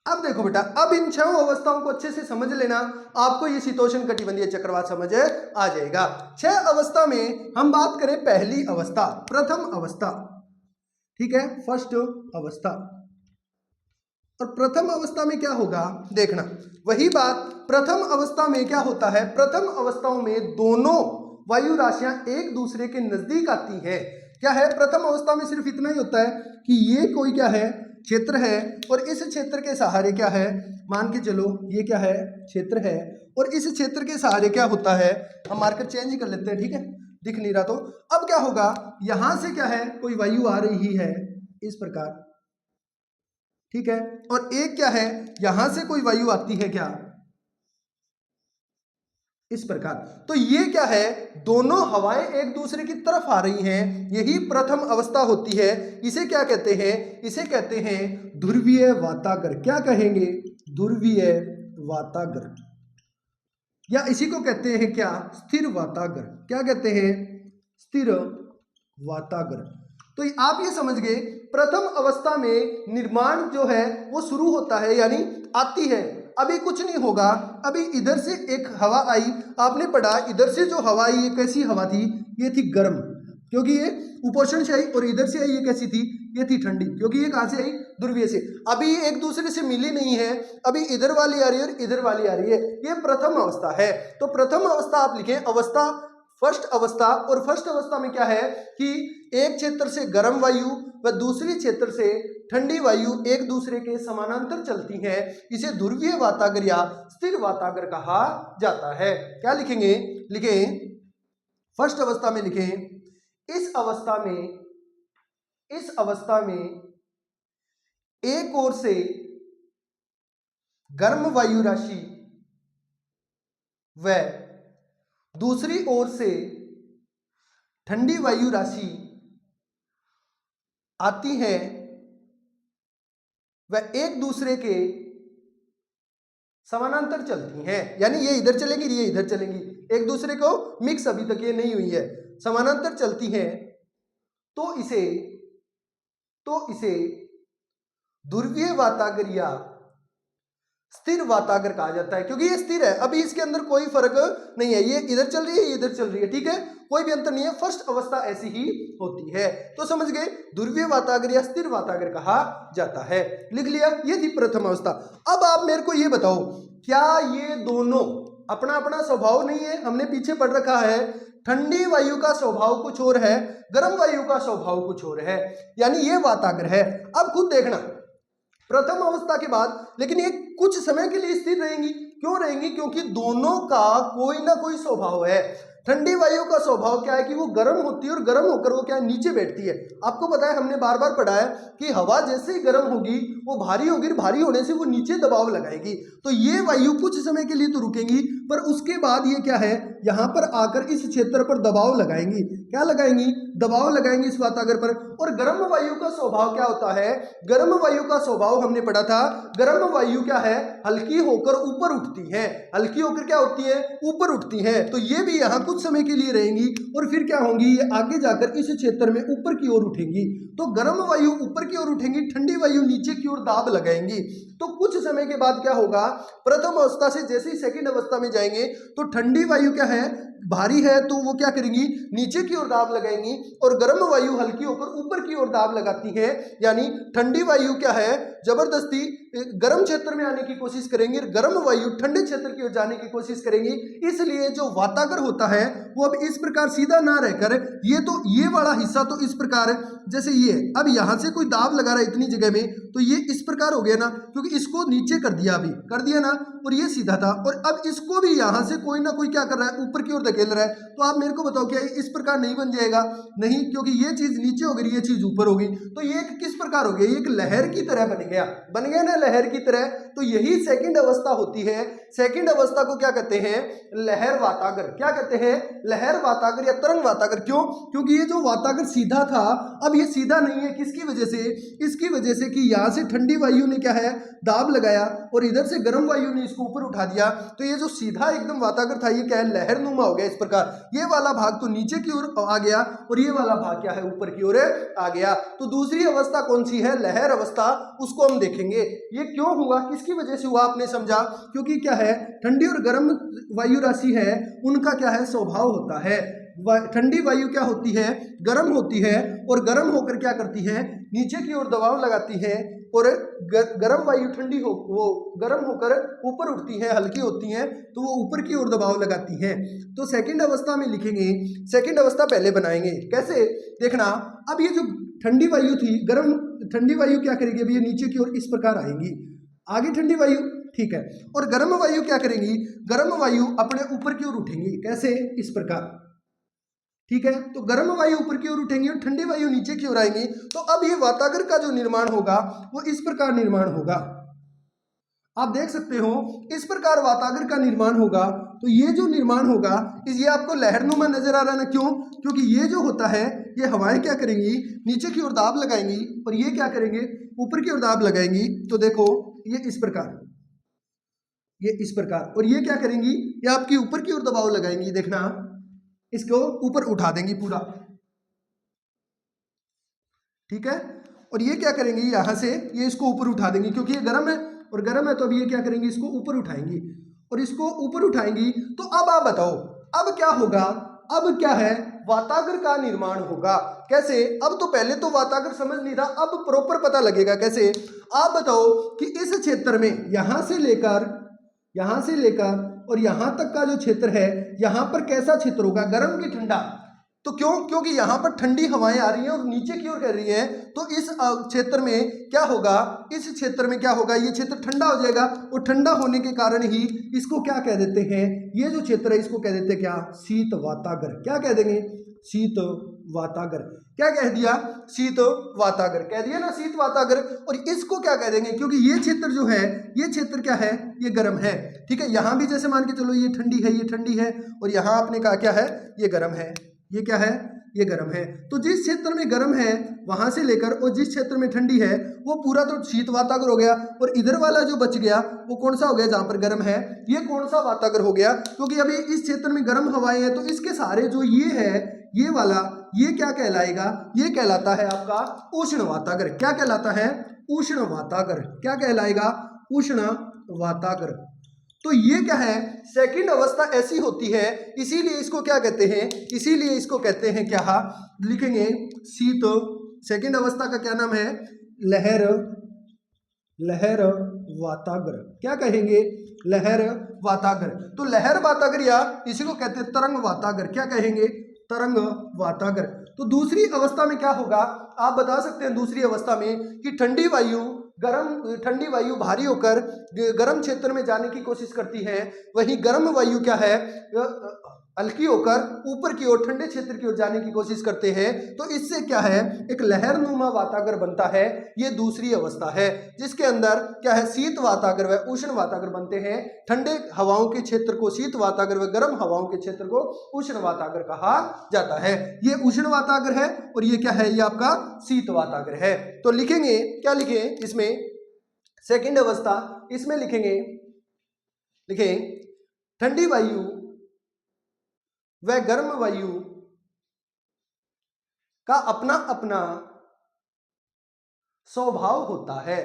अब देखो बेटा, अब इन 6 अवस्थाओं को अच्छे से समझ लेना, आपको ये शीतोष्ण कटिबंधीय चक्रवात समझ आ जाएगा। 6 अवस्था में हम बात करें पहली अवस्था, प्रथम अवस्था। ठीक है, फर्स्ट अवस्था। और प्रथम अवस्था में क्या होगा देखना, वही बात प्रथम अवस्था में क्या होता है, प्रथम अवस्थाओं में दोनों वायु राशियां एक दूसरे के नजदीक आती हैं। क्या है प्रथम अवस्था में सिर्फ इतना ही होता है कि ये कोई क्या है क्षेत्र है, और इस क्षेत्र के सहारे क्या है, मान के चलो ये क्या है क्षेत्र है, और इस क्षेत्र के सहारे क्या होता है, हम मार्कर चेंज कर लेते हैं। ठीक है, दिख नहीं रहा तो अब क्या होगा, यहां से क्या है कोई वायु आ रही है इस प्रकार। ठीक है, और एक क्या है यहां से कोई वायु आती है क्या इस प्रकार। तो ये क्या है, दोनों हवाएं एक दूसरे की तरफ आ रही हैं, यही प्रथम अवस्था होती है। इसे क्या कहते हैं, इसे कहते हैं ध्रुवीय वातागर। क्या कहेंगे, ध्रुवीय वातागर, या इसी को कहते हैं क्या स्थिर वातागर। क्या कहते हैं स्थिर वातागर। तो आप ये समझ गए, प्रथम अवस्था में निर्माण जो है वो शुरू होता है, यानी आती है। अभी कुछ नहीं होगा, अभी इधर से एक हवा आई, आपने पढ़ा इधर से जो हवा आई ये कैसी हवा थी, ये थी गर्म, क्योंकि ये उपोषण से आई, और इधर से आई ये कैसी थी, ये थी ठंडी, क्योंकि ये कहां से आई ध्रुवीय से। अभी ये एक दूसरे से मिली नहीं है, अभी इधर वाली आ रही है और इधर वाली आ रही है, ये प्रथम अवस्था है। तो प्रथम अवस्था आप लिखें अवस्था, फर्स्ट अवस्था। और फर्स्ट अवस्था में क्या है कि एक क्षेत्र से गर्म वायु व दूसरी क्षेत्र से ठंडी वायु एक दूसरे के समानांतर चलती हैं, इसे ध्रुवीय वातागर या स्थिर वातागर कहा जाता है। क्या लिखेंगे, लिखें फर्स्ट अवस्था में लिखें इस अवस्था में एक ओर से गर्म वायु राशि व दूसरी ओर से ठंडी वायु राशि आती है, वह एक दूसरे के समानांतर चलती हैं, यानी ये इधर चलेंगी ये इधर चलेंगी, एक दूसरे को मिक्स अभी तक ये नहीं हुई है, समानांतर चलती हैं। तो इसे तो इसे ध्रुवीय वातागर या स्थिर वातागर कहा जाता है, क्योंकि ये स्थिर है, अभी इसके अंदर कोई फर्क नहीं है, ये इधर चल रही है, ये इधर चल रही है, ठीक है, कोई भी अंतर नहीं है, फर्स्ट अवस्था ऐसी ही होती है। तो समझ गए, ध्रुवीय वातागर या स्थिर वातागर कहा जाता है। लिख लिया, ये थी प्रथम अवस्था। अब आप मेरे को ये बताओ, क्या ये दोनों अपना अपना स्वभाव नहीं है? हमने पीछे पढ़ रखा है, ठंडी वायु का स्वभाव कुछ और है, गर्म वायु का स्वभाव कुछ और है, यानी ये वातागर है। अब खुद देखना, प्रथम अवस्था के बाद लेकिन ये कुछ समय के लिए स्थिर रहेंगी। क्यों रहेंगी? क्योंकि दोनों का कोई ना कोई स्वभाव है। ठंडी वायु का स्वभाव क्या है कि वो गर्म होती है और गर्म होकर वो क्या है, नीचे बैठती है। आपको पता है, हमने बार बार पढ़ा है कि हवा जैसे ही गर्म होगी वो भारी होगी, भारी होने से वो नीचे दबाव लगाएगी। तो ये वायु कुछ समय के लिए तो रुकेंगी, पर उसके बाद ये क्या है, यहाँ पर आकर इस क्षेत्र पर दबाव लगाएंगी। क्या लगाएंगी? दबाव लगाएंगी इस वातागर पर। और गर्म वायु का स्वभाव क्या होता है? गर्म वायु का स्वभाव हमने पढ़ा था, गर्म वायु क्या है, हल्की होकर ऊपर उठती है। हल्की होकर क्या होती है? ऊपर उठती है। तो ये भी यहाँ कुछ समय के लिए रहेंगी और फिर क्या होंगी, ये आगे जाकर इस क्षेत्र में ऊपर की ओर उठेंगी। तो गर्म वायु ऊपर की ओर उठेंगी, ठंडी वायु नीचे की ओर दाब लगाएंगी। तो कुछ समय के बाद क्या होगा, प्रथम अवस्था से जैसे ही सेकंड अवस्था में जाएंगे तो ठंडी वायु क्या है, भारी है, तो वो क्या करेंगी, नीचे की ओर दाब लगाएंगी, और गर्म वायु हल्की होकर ऊपर की ओर दाब लगाती है। यानी ठंडी वायु क्या है, जबरदस्ती गर्म क्षेत्र में आने की कोशिश करेंगे, गर्म वायु ठंडे क्षेत्र की ओर जाने की कोशिश करेंगी। इसलिए जो वातागर होता है वो अब इस प्रकार सीधा ना रहकर ये वाला हिस्सा तो इस प्रकार, जैसे ये अब यहां से कोई दाब लगा रहा है इतनी जगह में, तो ये इस प्रकार हो गया ना, क्योंकि इसको नीचे कर दिया, अभी कर दिया ना, और ये सीधा था, और अब इसको भी यहां से कोई ना कोई क्या कर रहा है, ऊपर की ओर धकेल रहा है। तो आप मेरे को बताओ, क्या इस प्रकार नहीं बन जाएगा? नहीं, क्योंकि ये चीज नीचे हो गई, ये चीज ऊपर होगी, तो ये किस प्रकार हो गया, ये एक लहर की तरह बन गया ना, लहर की तरह। तो यही सेकंड अवस्था होती है। सेकंड अवस्था को क्या कहते हैं? लहर वातागर। क्या कहते हैं? लहर वातागर या तरंग वातागर। क्यों? क्योंकि ये जो वातागर सीधा था, अब ये सीधा नहीं है। किसकी वजह से? इसकी वजह से कि यहां से ठंडी वायु ने क्या है, दाब लगाया, और इधर से गर्म वायु ने इसको ऊपर उठा दिया। तो ये जो सीधा एकदम वातागर था, ये क्या है, लहर नुमा हो गया इस प्रकार। ये वाला भाग तो नीचे की ओर आ गया और ये वाला भाग क्या है, ऊपर की ओर आ गया। तो दूसरी अवस्था कौन सी है? लहर अवस्था। उसको हम देखेंगे। ये क्यों हुआ, किसकी वजह से हुआ, आपने समझा? क्योंकि क्या है, ठंडी और गर्म वायु राशि है, उनका क्या है, स्वभाव होता है। ठंडी वायु क्या होती है, गर्म होती है, और गर्म होकर क्या करती है, नीचे की ओर दबाव लगाती है, और गर्म वायु ठंडी हो, वो गर्म होकर ऊपर उठती है, हल्की होती है, तो वो ऊपर की ओर दबाव लगाती है। तो सेकंड अवस्था में लिखेंगे, सेकंड अवस्था पहले बनाएंगे। कैसे? देखना, अब ये जो ठंडी वायु थी, गर्म ठंडी वायु क्या करेगी, अब ये नीचे की ओर इस प्रकार आएगी, आगे ठंडी वायु, ठीक है, और गर्म वायु क्या करेंगी, गर्म वायु अपने ऊपर की ओर उठेंगी। कैसे? इस प्रकार, ठीक है। तो गर्म वायु ऊपर की ओर उठेंगी और ठंडी वायु नीचे की ओर आएंगी। तो अब ये वातागर का जो निर्माण होगा वो इस प्रकार निर्माण होगा। आप देख सकते हो, इस प्रकार वातागर का निर्माण होगा। तो ये जो निर्माण होगा, ये आपको लहरनुमा नजर आ रहा है ना? क्यों? क्योंकि ये जो होता है, ये हवाएं क्या करेंगी, नीचे की ओर दाब लगाएंगी, और ये क्या करेंगे, ऊपर की ओर दाब लगाएंगी। तो देखो, ये इस प्रकार, ये इस प्रकार, और ये क्या करेंगी, ये आपकी ऊपर की ओर दबाव लगाएंगी। देखना, इसको ऊपर उठा देंगी पूरा, ठीक है। और ये क्या करेंगी, यहां से ये इसको ऊपर उठा देंगी, क्योंकि ये गर्म है, और गर्म है तो अब ये क्या करेंगी, इसको ऊपर उठाएंगी, और इसको ऊपर उठाएंगी। तो अब आप बताओ, अब क्या होगा, अब क्या है, वातागर का निर्माण होगा। कैसे? अब तो पहले तो वातागर समझ नहीं था, अब प्रॉपर पता लगेगा। कैसे? आप बताओ कि इस क्षेत्र में यहां से लेकर और यहां तक का जो क्षेत्र है, यहां पर कैसा क्षेत्र होगा, गर्म की ठंडा? तो क्यों? क्योंकि यहां पर ठंडी हवाएं आ रही हैं और नीचे की ओर कर रही हैं। तो इस क्षेत्र में क्या होगा, इस क्षेत्र में क्या होगा, ये क्षेत्र ठंडा हो जाएगा, और ठंडा होने के कारण ही इसको क्या कह देते हैं, ये जो क्षेत्र है इसको कह देते हैं क्या, शीत वातागर। क्या कह देंगे, शीत वातागर। क्या कह दिया, शीत वातागर कह दिया ना, शीत वातागर। और इसको क्या कह देंगे, क्योंकि ये क्षेत्र जो है, ये क्षेत्र क्या है, ये गर्म है, ठीक है। यहां भी जैसे मान के चलो, ये ठंडी है, ये ठंडी है, और यहां आपने कहा क्या है, ये गर्म है, ये क्या है, ये गर्म है। तो जिस क्षेत्र में गर्म है वहां से लेकर और जिस क्षेत्र में ठंडी है वो पूरा तो शीत वातागर हो गया, और इधर वाला जो बच गया वो कौन सा हो गया, जहां पर गर्म है, ये कौन सा वातागर हो गया, क्योंकि अभी इस क्षेत्र में गर्म हवाएं हैं, तो इसके सारे जो ये है, ये वाला ये क्या कहलाएगा, ये कहलाता है आपका उष्ण वातागर। क्या कहलाता है, उष्ण वातागर। क्या कहलाएगा, उष्ण वातागर। तो ये क्या है, सेकंड अवस्था ऐसी होती है, इसीलिए इसको क्या कहते हैं, इसीलिए इसको कहते हैं क्या, लिखेंगे शीत। सेकंड अवस्था का क्या नाम है, लहर, लहर वातागर। क्या कहेंगे, लहर वातागर। तो लहर वातागर या इसी को कहते हैं तरंग वातागर। क्या कहेंगे, तरंग वातागर। तो दूसरी अवस्था में क्या होगा, आप बता सकते हैं दूसरी अवस्था में कि ठंडी वायु भारी होकर गर्म क्षेत्र में जाने की कोशिश करती है, वहीं गर्म वायु क्या है, हल्की होकर ऊपर की ओर ठंडे क्षेत्र की ओर जाने की कोशिश करते हैं। तो इससे क्या है, एक लहरनुमा वातागर बनता है। ये दूसरी अवस्था है जिसके अंदर क्या है, शीत वातागर व उष्ण वातागर बनते हैं। ठंडे हवाओं के क्षेत्र को शीत वातागर व गर्म हवाओं के क्षेत्र को उष्ण वातागर कहा जाता है। ये उष्ण वातागर है और ये क्या है, ये आपका शीत वातागर है। तो लिखेंगे, क्या लिखें इसमें, सेकंड अवस्था, इसमें लिखेंगे, लिखें ठंडी वायु वह गर्म वायु का अपना अपना स्वभाव होता है,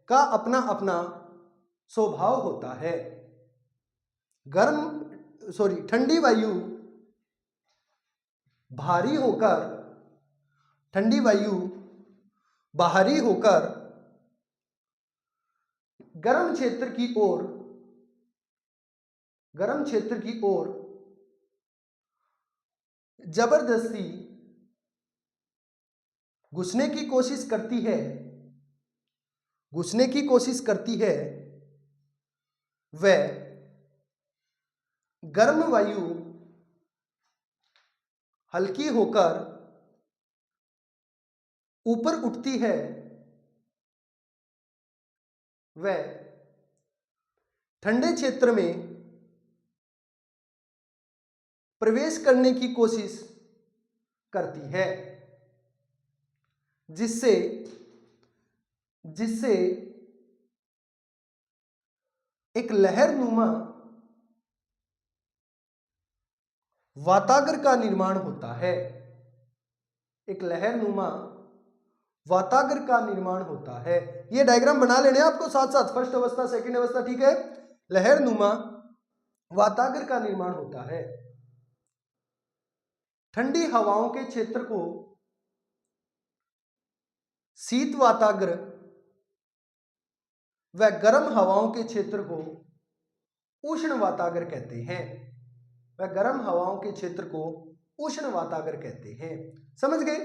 का अपना अपना स्वभाव होता है। ठंडी वायु भारी होकर, ठंडी वायु बाहरी होकर गर्म क्षेत्र की ओर, गर्म क्षेत्र की ओर जबरदस्ती घुसने की कोशिश करती है, घुसने की कोशिश करती है। वह गर्म वायु हल्की होकर ऊपर उठती है, वह ठंडे क्षेत्र में प्रवेश करने की कोशिश करती है, जिससे जिससे एक लहरनुमा वातागर का निर्माण होता है। एक लहरनुमा वातागर का निर्माण होता है। ये डायग्राम बना लेने आपको साथ साथ, फर्स्ट अवस्था सेकंड अवस्था, ठीक है। लहरनुमा वातागर का निर्माण होता है। ठंडी हवाओं के क्षेत्र को शीत वातागर व गर्म हवाओं के क्षेत्र को उष्ण वातागर कहते हैं। वह गर्म हवाओं के क्षेत्र को उष्ण वातागर कहते हैं। समझ गए,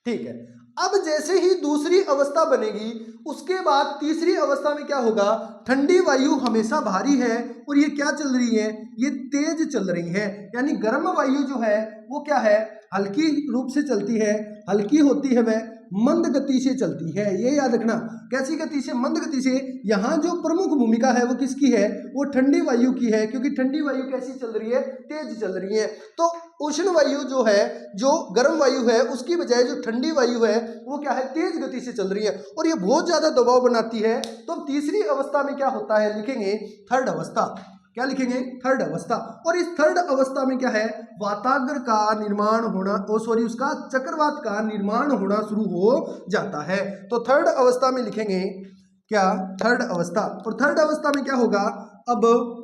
ठीक है। अब जैसे ही दूसरी अवस्था बनेगी, उसके बाद तीसरी अवस्था में क्या होगा, ठंडी वायु हमेशा भारी है और ये क्या चल रही है, ये तेज चल रही है। यानी गर्म वायु जो है वो क्या है, हल्की रूप से चलती है, हल्की होती है, वह मंद गति से चलती है। ये याद रखना, कैसी गति से, मंद गति से। यहाँ जो प्रमुख भूमिका है वो किसकी है, वो ठंडी वायु की है, क्योंकि ठंडी वायु कैसी चल रही है, तेज चल रही है। तो उष्ण वायु जो है, जो गर्म वायु है, उसकी बजाय जो ठंडी वायु है वो क्या है, तेज गति से चल रही है और ये बहुत ज्यादा दबाव बनाती है। तो अब तीसरी अवस्था में क्या होता है, लिखेंगे थर्ड अवस्था। क्या लिखेंगे, थर्ड अवस्था। और इस थर्ड अवस्था में क्या है, वातागर का निर्माण होना, उसका चक्रवात का निर्माण होना शुरू हो जाता है। तो थर्ड अवस्था में लिखेंगे क्या, थर्ड अवस्था। और थर्ड अवस्था में क्या होगा, अब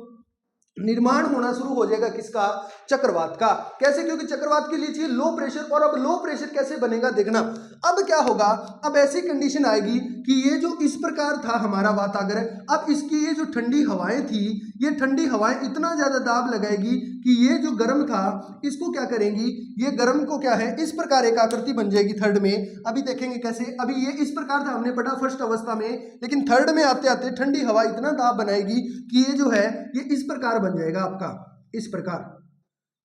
निर्माण होना शुरू हो जाएगा किसका, चक्रवात का। कैसे, क्योंकि चक्रवात के लिए चाहिए लो प्रेशर, और अब लो प्रेशर कैसे बनेगा देखना। अब क्या होगा, अब ऐसी कंडीशन आएगी कि ये जो इस प्रकार था हमारा वातागर, अब इसकी ये जो ठंडी हवाएं थी, ये ठंडी हवाएं इतना ज्यादा दाब लगाएगी कि ये जो गर्म था इसको क्या करेंगी, ये गर्म को क्या है, इस प्रकार एक आकृति बन जाएगी थर्ड में। अभी देखेंगे कैसे। अभी ये इस प्रकार था, हमने पढ़ा फर्स्ट अवस्था में, लेकिन थर्ड में आते आते ठंडी हवा इतना दाब बनाएगी कि ये जो है ये इस प्रकार बन जाएगा आपका, इस प्रकार,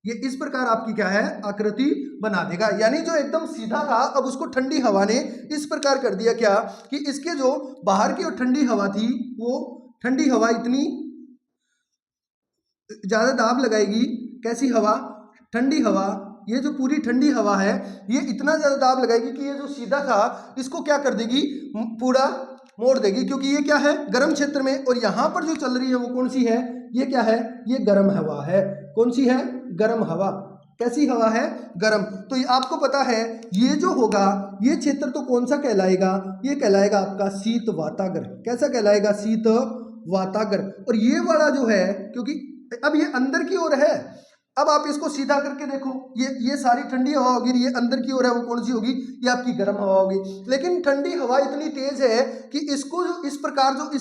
ये इस प्रकार आपकी क्या है, आकृति बना देगा। यानी जो एकदम सीधा था, अब उसको ठंडी हवा ने इस प्रकार कर दिया क्या, कि इसके जो बाहर की और ठंडी हवा थी, वो ठंडी हवा इतनी ज्यादा दाब लगाएगी। कैसी हवा, ठंडी हवा, ये जो पूरी ठंडी हवा है ये इतना ज्यादा दाब लगाएगी कि ये जो सीधा था इसको क्या कर देगी, पूरा मोड़ देगी, क्योंकि ये क्या है, गर्म क्षेत्र में, और यहाँ पर जो चल रही है वो कौन सी है, ये क्या है, ये गर्म हवा है। कौन सी है, गर्म हवा। कैसी हवा है? गर्म। तो ये आपको पता है ये जो होगा ये क्षेत्र तो कौन सा कहलाएगा? ये कहलाएगा आपका शीत वातागर। कैसा कहलाएगा? शीत वातागर। और ये वाला जो है, क्योंकि अब ये अंदर की ओर है, अब आप इसको सीधा करके देखो, ये सारी ठंडी हवा होगी, ये अंदर की ओर है, वो कौन सी होगी? ये आपकी गर्म हवा होगी। लेकिन ठंडी हवा इतनी तेज है कि इसको जो इस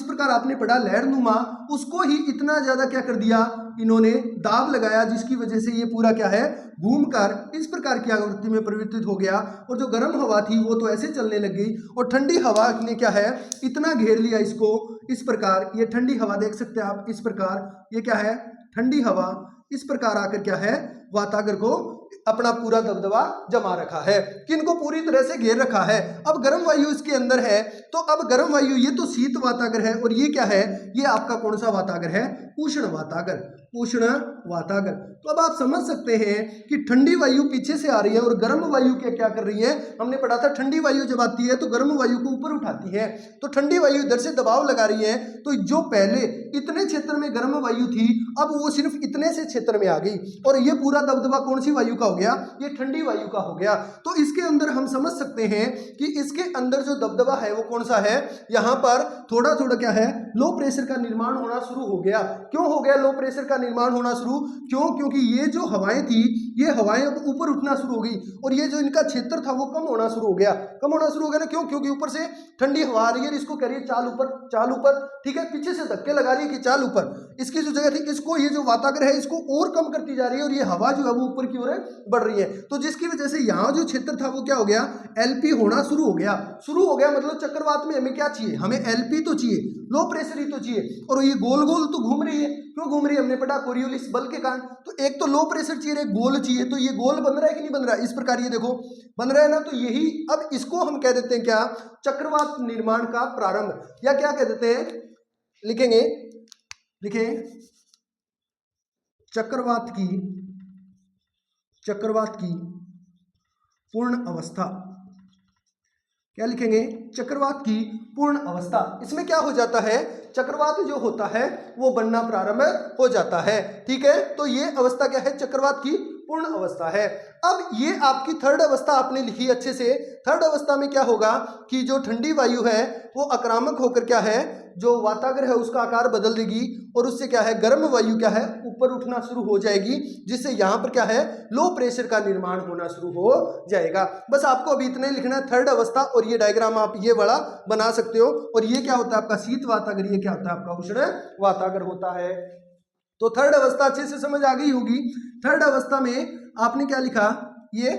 प्रकार आपने पढ़ा लहरनुमा, उसको ही इतना ज्यादा क्या कर दिया इन्होंने? दाब लगाया, जिसकी वजह से ये पूरा क्या है? घूमकर इस प्रकार की आवृत्ति में परिवर्तित हो गया। और जो गर्म हवा थी वो तो ऐसे चलने लग गई, और ठंडी हवा ने क्या है? इतना घेर लिया इसको इस प्रकार। ये ठंडी हवा देख सकते हैं आप इस प्रकार, ये क्या है? ठंडी हवा इस प्रकार आकर क्या है? वातागर को अपना पूरा दबदबा जमा रखा है, किनको पूरी तरह से घेर रखा है। अब गर्म वायु इसके अंदर है, तो अब गर्म वायु, ये तो शीत वातागर है, और ये क्या है? ये आपका कौन सा वातागर है? उष्ण वातागर। उष्ण वातागर। तो अब आप समझ सकते हैं कि ठंडी वायु पीछे से आ रही है और गर्म वायु क्या कर रही है? हमने पढ़ा था ठंडी वायु जब आती है तो गर्म वायु को ऊपर उठाती है, तो ठंडी वायु इधर से दबाव लगा रही है। तो जो पहले इतने क्षेत्र में गर्म वायु थी, अब वो सिर्फ इतने से क्षेत्र में आ गई, और ये पूरा दबदबा कौन सी वायु का हो गया? ये ठंडी वायु का हो गया। तो इसके अंदर हम समझ सकते हैं कि इसके अंदर जो दबदबा है वो कौन सा है? यहाँ पर थोड़ा थोड़ा क्या है? लो प्रेशर का निर्माण होना शुरू हो गया। क्यों हो गया लो प्रेशर का निर्माण होना शुरू? क्योंकि ये जो हवाएं थी, ये हवाएं अब ऊपर उठना शुरू हो गई, और ये जो इनका क्षेत्र था वो कम होना शुरू हो गया। कम होना शुरू हो गया ना, क्यों? क्योंकि ऊपर से ठंडी हवा आ रही है, इसको कह रही है चाल ऊपर, चाल ऊपर, ठीक है, पीछे से धक्के लगा रही है कि चाल ऊपर। इसकी जो जगह थी, इसको ये जो वातागर है इसको और कम करती जा रही है, और ये हवा जो है वो ऊपर की ओर बढ़ रही है। तो जिसकी वजह से यहाँ जो क्षेत्र था वो क्या हो गया? एलपी होना शुरू हो गया। शुरू हो गया मतलब चक्रवात में हमें क्या चाहिए? हमें एलपी तो चाहिए, लो प्रेशर ही तो चाहिए। और ये गोल गोल तो घूम रही है, क्यों घूम रही है? हमने पढ़ा कोरियोलिस बल के कारण। तो एक तो लो प्रेशर चाहिए, एक गोल चाहिए। तो ये गोल बन रहा है कि नहीं बन रहा है? इस प्रकार ये देखो बन रहा है ना। तो यही, अब इसको हम कह देते हैं क्या? चक्रवात निर्माण का प्रारंभ, या क्या कह देते हैं? लिखेंगे, लिखें चक्रवात की पूर्ण अवस्था। क्या लिखेंगे? चक्रवात की पूर्ण अवस्था। इसमें क्या हो जाता है? चक्रवात जो होता है वो बनना प्रारंभ हो जाता है, ठीक है। तो ये अवस्था क्या है? चक्रवात की पूर्ण अवस्था है। अब ये आपकी थर्ड अवस्था आपने लिखी अच्छे से। थर्ड अवस्था में क्या होगा कि जो ठंडी वायु है वो आक्रामक होकर क्या है? जो वातागर है उसका आकार बदल देगी, और उससे क्या है? गर्म वायु क्या है? ऊपर उठना शुरू हो जाएगी, जिससे यहाँ पर क्या है? लो प्रेशर का निर्माण होना शुरू हो जाएगा। बस आपको अभी इतने लिखना है, थर्ड अवस्था। और ये डायग्राम आप ये बड़ा बना सकते हो। और ये क्या होता है आपका? शीत वातागर। ये क्या होता है आपका? उष्ण वातागर होता है। तो थर्ड अवस्था अच्छे से समझ आ गई होगी। थर्ड अवस्था में आपने क्या लिखा? ये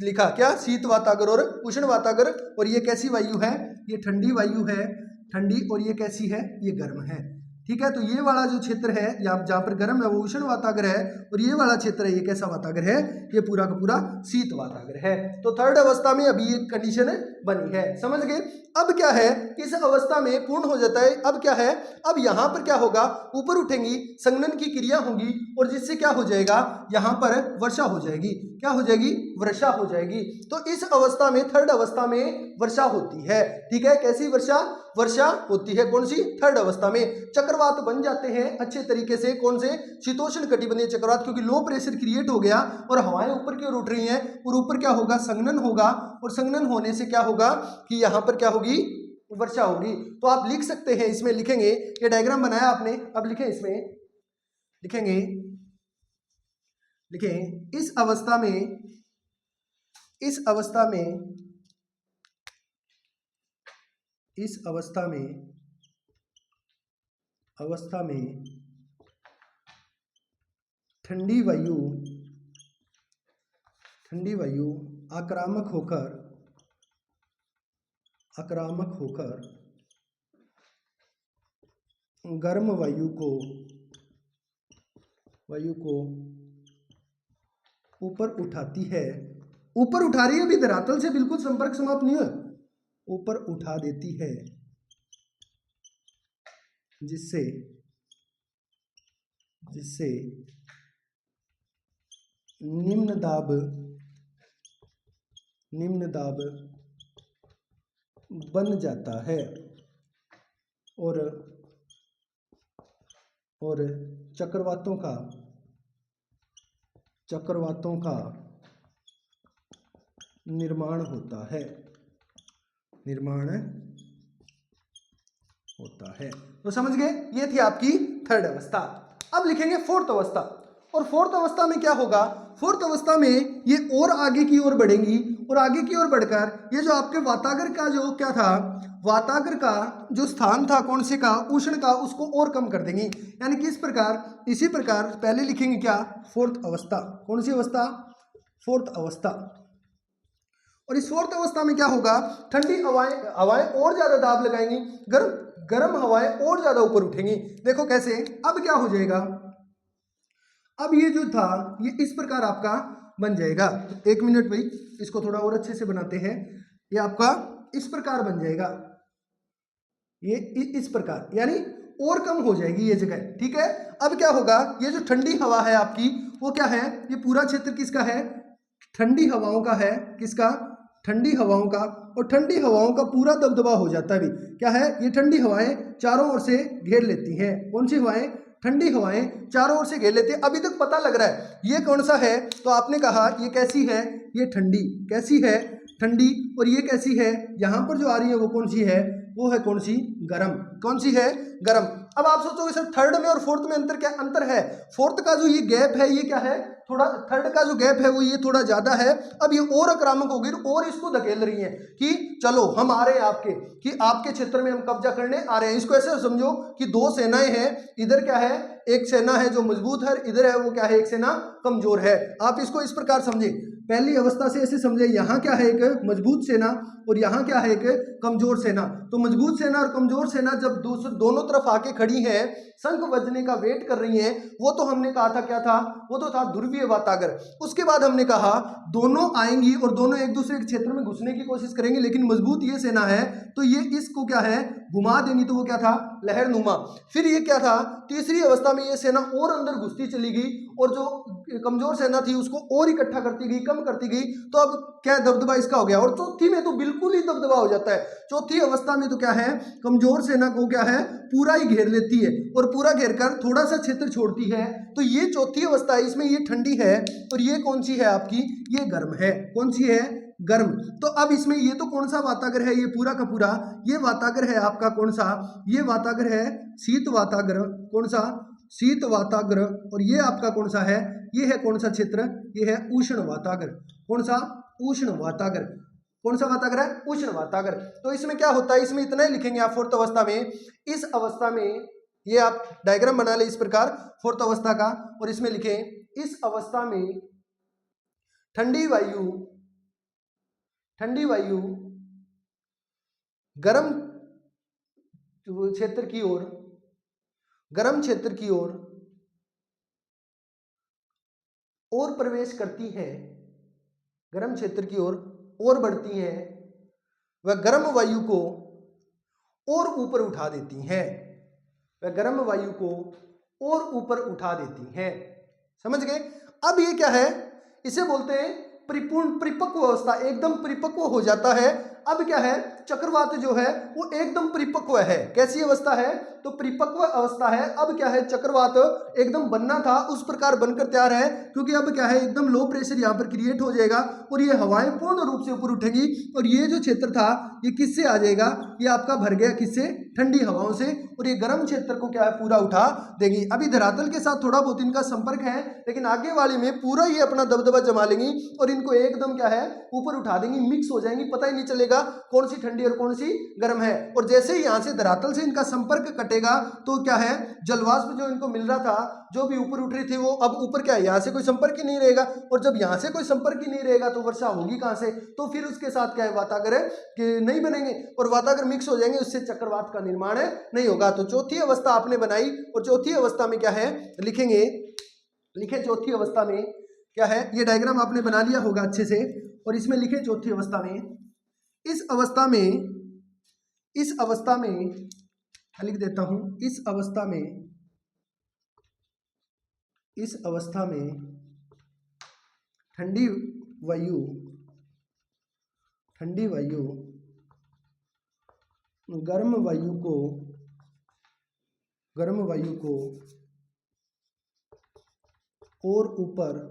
लिखा क्या? शीत वातागर और उष्ण वातागर। और ये कैसी वायु है? ये ठंडी वायु है, ठंडी। और ये कैसी है? ये गर्म है, ठीक है। तो ये वाला जो क्षेत्र है जहाँ पर गर्म है वो उष्ण वातागर है, और ये वाला क्षेत्र है ये कैसा वातागर है? ये पूरा का पूरा शीत वातागर है। तो थर्ड अवस्था में अभी एक कंडीशन बनी है, समझ गए। अब क्या है? इस अवस्था में पूर्ण हो जाता है। अब क्या है? अब यहाँ पर क्या होगा? ऊपर उठेंगी, संघनन की क्रिया होगी, और जिससे क्या हो जाएगा? यहाँ पर वर्षा हो जाएगी। क्या हो जाएगी? वर्षा हो जाएगी। तो इस अवस्था में, थर्ड अवस्था में वर्षा होती है, ठीक है। कैसी वर्षा? वर्षा होती है कौन सी? थर्ड अवस्था में। चक्रवात बन जाते हैं अच्छे तरीके से। कौन से? शीतोष्ण कटिबंधीय चक्रवात, क्योंकि लो प्रेशर क्रिएट हो गया और हवाएं ऊपर की ओर उठ रही हैं, और ऊपर क्या होगा? संघनन होगा, और संघनन होने से क्या होगा कि यहाँ पर क्या होगी? वर्षा होगी। तो आप लिख सकते हैं, इसमें लिखेंगे, ये डायग्राम बनाया आपने, अब लिखें, इसमें लिखेंगे, लिखें इस अवस्था में, इस अवस्था में, इस अवस्था में, अवस्था में ठंडी वायु, ठंडी वायु आक्रामक होकर, आक्रामक होकर गर्म वायु को, वायु को ऊपर उठाती है। ऊपर उठा रही है, अभी धरातल से बिल्कुल संपर्क समाप्त नहीं है, ऊपर उठा देती है, जिससे, जिससे निम्न दाब, निम्न दाब बन जाता है, और चक्रवातों का, चक्रवातों का निर्माण होता है, निर्माण होता है। तो समझ गए, ये थी आपकी थर्ड अवस्था। अब लिखेंगे फोर्थ अवस्था। और फोर्थ अवस्था में क्या होगा, फोर्थ अवस्था में ये और आगे की ओर बढ़ेंगी और आगे की ओर बढ़कर ये जो आपके वातागर का जो क्या था, वातागर का जो स्थान था कौन से का, उष्ण का, उसको और कम कर देंगी। यानी कि इस प्रकार, इसी प्रकार पहले लिखेंगे क्या, फोर्थ अवस्था। कौन सी अवस्था, फोर्थ अवस्था। और इस फोर्थ अवस्था में क्या होगा, ठंडी हवाएं हवाएं और ज्यादा दाब लगाएंगी, गर्म गर्म हवाएं और ज्यादा ऊपर उठेंगी। देखो कैसे, अब क्या हो जाएगा, अब ये जो था ये इस प्रकार आपका बन जाएगा। एक मिनट भाई, इसको थोड़ा और अच्छे से बनाते हैं। ये आपका इस प्रकार बन जाएगा, ये इस प्रकार, यानी और कम हो जाएगी ये जगह, ठीक है। अब क्या होगा, ये जो ठंडी हवा है आपकी वो क्या है, ये पूरा क्षेत्र किसका है, ठंडी हवाओं का है। किसका, ठंडी हवाओं का। और ठंडी हवाओं का पूरा दबदबा हो जाता है। भी क्या है, ये ठंडी हवाएं चारों ओर से घेर लेती हैं। कौन सी हवाएं, ठंडी हवाएं चारों ओर से घेर लेती है। अभी तक पता लग रहा है ये कौन सा है, तो आपने कहा ये कैसी है, ये ठंडी, कैसी है, ठंडी। और ये कैसी है, यहाँ पर जो आ रही है वो कौन सी है, वो है कौन सी, गर्म। कौन सी है, गर्म। अब आप सोचोगे सर थर्ड में और फोर्थ में अंतर क्या, अंतर है, फोर्थ का जो ये गैप है ये क्या है, थोड़ा, थर्ड का जो गैप है वो ये थोड़ा ज्यादा है। अब ये और आक्रामक होगी और इसको धकेल रही है कि चलो हम आ रहे हैं आपके, कि आपके क्षेत्र में हम कब्जा करने आ रहे हैं। इसको ऐसे समझो कि दो सेनाएं हैं, इधर क्या है, एक सेना है जो मजबूत है, इधर है वो क्या है, एक सेना कमजोर है। आप इसको इस प्रकार समझे, पहली अवस्था से ऐसे समझे, यहाँ क्या है, एक मजबूत सेना और यहाँ क्या है, एक कमजोर सेना। तो मजबूत सेना और कमजोर सेना जब दोनों तरफ आके खड़ी है, शंख बजने का वेट कर रही है, वो तो हमने कहा था क्या था, वो तो था ध्रुवीय वातागर। उसके बाद हमने कहा दोनों आएंगी और दोनों एक दूसरे के क्षेत्र में घुसने की कोशिश करेंगे, लेकिन मजबूत ये सेना है तो ये इसको क्या है, घुमा देंगी। तो वो क्या था, लहरनुमा। फिर ये क्या था, तीसरी अवस्था में ये सेना और अंदर घुसती चली गई और जो कमजोर सेना थी उसको और इकट्ठा करती गई, कम करती गई। तो अब क्या दबदबा इसका हो गया। और चौथी में तो बिल्कुल ही दबदबा हो जाता है। चौथी अवस्था में तो क्या है, कमजोर सेना को क्या है, पूरा ही घेर लेती है और पूरा घेर कर थोड़ा सा क्षेत्र छोड़ती है। तो ये चौथी अवस्था है, इसमें ये ठंडी है और ये कौन सी है आपकी, ये गर्म है। कौन सी है, गर्म। तो अब इसमें ये तो कौन सा वातागर है, ये पूरा का पूरा ये वातागर है आपका कौन सा, ये वातागर है शीत वातागर। कौन सा, शीत वातागर। और ये आपका कौन सा है, ये है कौन सा क्षेत्र, ये है उष्ण वातागर। कौन सा, उष्ण वातागर। कौन सा वातागर है, उष्ण वातागर। तो इसमें क्या होता है, इसमें इतना ही लिखेंगे आप फोर्थ अवस्था में। इस अवस्था में ये आप डायग्राम बना ले इस प्रकार फोर्थ अवस्था का, और इसमें लिखें इस अवस्था में ठंडी वायु, ठंडी वायु गर्म क्षेत्र की ओर, गर्म क्षेत्र की ओर और प्रवेश करती है, गर्म क्षेत्र की ओर और बढ़ती है, वह गर्म वायु को और ऊपर उठा देती हैं, वह गर्म वायु को और ऊपर उठा देती हैं। समझ गए। अब ये क्या है, इसे बोलते हैं परिपूर्ण परिपक्व अवस्था, एकदम परिपक्व हो जाता है। अब क्या है, चक्रवात जो है वो एकदम परिपक्व है। कैसी अवस्था है, तो परिपक्व अवस्था है। अब क्या है, चक्रवात एकदम बनना था उस प्रकार बनकर तैयार है, क्योंकि अब क्या है, एकदम लो प्रेशर यहाँ पर क्रिएट हो जाएगा और ये हवाएं पूर्ण रूप से ऊपर उठेंगी। और ये जो क्षेत्र था ये किससे आ जाएगा, ये आपका भर गया किससे, ठंडी हवाओं से। और ये गर्म क्षेत्र को क्या है, पूरा उठा देगी। अभी धरातल के साथ थोड़ा बहुत इनका संपर्क है, लेकिन आगे वाली में पूरा ये अपना दबदबा जमा लेंगी और इनको एकदम क्या है, ऊपर उठा देंगी, मिक्स हो जाएंगी, पता ही नहीं चलेगा कौन सी ठंडी और कौन सी गर्म है। और जैसे ही यहां से धरातल से इनका संपर्क कटेगा तो क्या है, जलवाष्प जो इनको मिल रहा था, जो भी ऊपर उठ रही थी, वो अब ऊपर क्या है, यहां से कोई संपर्क ही नहीं रहेगा। और जब यहां से कोई संपर्क ही नहीं रहेगा तो वर्षा होगी कहां से, तो फिर उसके साथ क्या है, वातागर कि नहीं बनेंगे और वातागर मिक्स हो जाएंगे, उससे चक्रवात का निर्माण नहीं होगा। तो चौथी अवस्था आपने बनाई और चौथी अवस्था में क्या है, लिखेंगे, लिखे चौथी अवस्था में क्या है, ये डायग्राम आपने बना लिया होगा अच्छे से। और इसमें लिखे चौथी अवस्था में, इस अवस्था में, इस अवस्था में लिख देता हूं, इस अवस्था में, इस अवस्था में ठंडी वायु, ठंडी वायु गर्म वायु को, गर्म वायु को और ऊपर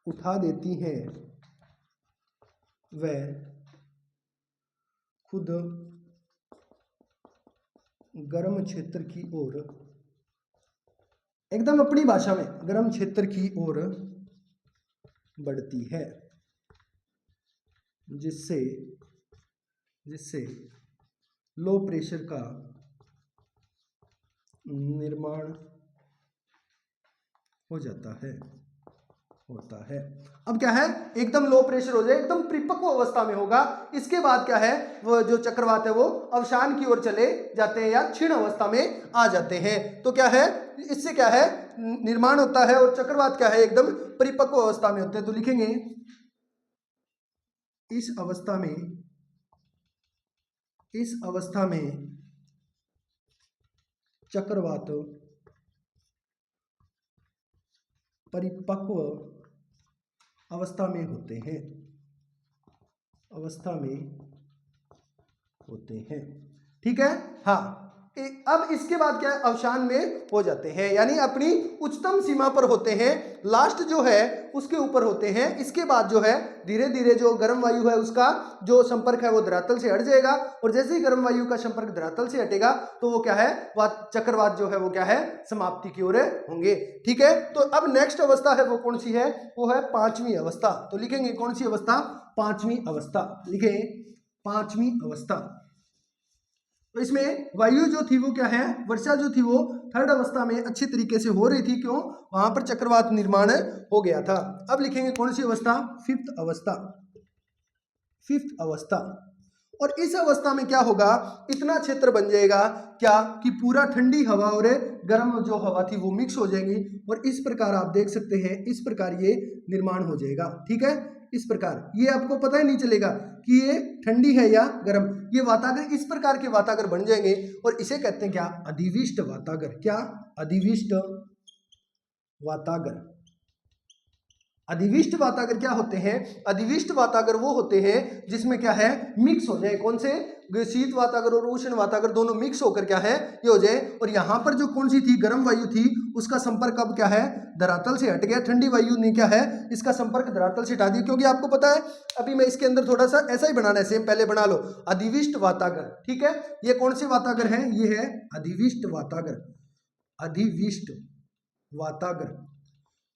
उठा देती हैं व खुद गर्म क्षेत्र की ओर, एकदम अपनी भाषा में, गर्म क्षेत्र की ओर बढ़ती है, जिससे लो प्रेशर का निर्माण हो जाता है, होता है। अब क्या है, एकदम लो प्रेशर हो जाए, एकदम परिपक्व अवस्था में होगा, इसके बाद क्या है, वो जो चक्रवात है वो अवसान की ओर चले जाते हैं या क्षीण अवस्था में आ जाते हैं। तो क्या है, इससे क्या है, निर्माण होता है, और चक्रवात क्या है, एकदम परिपक्व अवस्था में होते हैं। तो लिखेंगे इस अवस्था में चक्रवात परिपक्व अवस्था में होते हैं, ठीक है। हाँ, अब इसके बाद क्या है, अवसान में हो जाते हैं, यानी अपनी उच्चतम सीमा पर होते हैं, लास्ट जो है उसके ऊपर होते हैं। इसके बाद जो है धीरे धीरे जो गर्म वायु है उसका जो संपर्क है वो धरातल से हट जाएगा, और जैसे ही गर्म वायु का संपर्क धरातल से हटेगा तो वो क्या है, चक्रवात जो है वो क्या है, समाप्ति की ओर होंगे, ठीक है। तो अब नेक्स्ट अवस्था है वो कौन सी है, वो है पांचवी अवस्था। तो लिखेंगे कौन सी अवस्था, पांचवी अवस्था, लिखें पांचवी अवस्था। तो इसमें वायु जो थी वो क्या है, वर्षा जो थी वो थर्ड अवस्था में अच्छी तरीके से हो रही थी, क्यों, वहां पर चक्रवात निर्माण हो गया था। अब लिखेंगे कौन सी अवस्था, फिफ्थ अवस्था, फिफ्थ अवस्था। और इस अवस्था में क्या होगा, इतना क्षेत्र बन जाएगा क्या, कि पूरा ठंडी हवा और गर्म जो हवा थी वो मिक्स हो जाएंगी, और इस प्रकार आप देख सकते हैं, इस प्रकार ये निर्माण हो जाएगा, ठीक है। इस प्रकार ये आपको पता ही नहीं चलेगा कि ये ठंडी है या गर्म, ये वातागर, इस प्रकार के वातागर बन जाएंगे, और इसे कहते हैं क्या, अधिविष्ट वातागर। क्या, अधिविष्ट वातागर। अधिविष्ट वातागर क्या होते हैं, अधिविष्ट वातागर वो होते हैं जिसमें क्या है, मिक्स हो जाए, कौन से, शीत वातागर और उष्ण वातागर दोनों मिक्स होकर क्या है, ये हो जाए। और यहाँ पर जो कौन सी थी, गर्म वायु थी, उसका संपर्क अब क्या है, धरातल से हट गया, ठंडी वायु ने क्या है, इसका संपर्क धरातल से हटा दिया। क्योंकि आपको पता है, अभी मैं इसके अंदर थोड़ा सा ऐसा ही बनाना है, सेम पहले बना लो, अधिविष्ट वातागर, ठीक है। ये कौन से वातागर है, ये है अधिविष्ट वातागर, अधिविष्ट वातागर।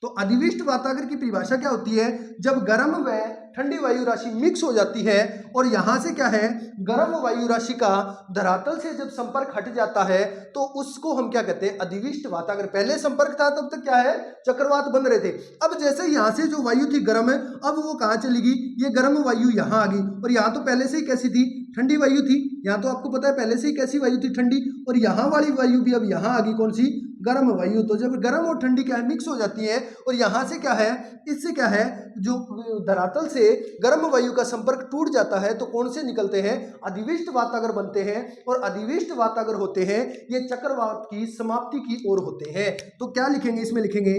तो अधिविष्ट वातागर की परिभाषा क्या होती है, जब गर्म व ठंडी वायु राशि मिक्स हो जाती है, और यहां से क्या है, गर्म वायु राशि का धरातल से जब संपर्क हट जाता है तो उसको हम क्या कहते हैं, अधिविष्ट वातागर। पहले संपर्क था तब तक क्या है, चक्रवात बन रहे थे, अब जैसे यहां से जो वायु थी गर्म है, अब वो कहां चली गई, ये गर्म वायु यहां आ गई, और यहां तो पहले से ही कैसी थी, ठंडी वायु थी, यहाँ तो आपको पता है पहले से ही कैसी वायु थी, ठंडी, और यहाँ वाली वायु भी अब यहाँ आ गई, कौन सी, गर्म वायु। तो जब गर्म और ठंडी क्या है, मिक्स हो जाती है, और यहाँ से क्या है, इससे क्या है, जो धरातल से गर्म वायु का संपर्क टूट जाता है, तो कौन से निकलते हैं, अधिविष्ट वातागर बनते हैं, और अधिविष्ट वातागर होते हैं ये चक्रवात की समाप्ति की ओर होते हैं। तो क्या लिखेंगे, इसमें लिखेंगे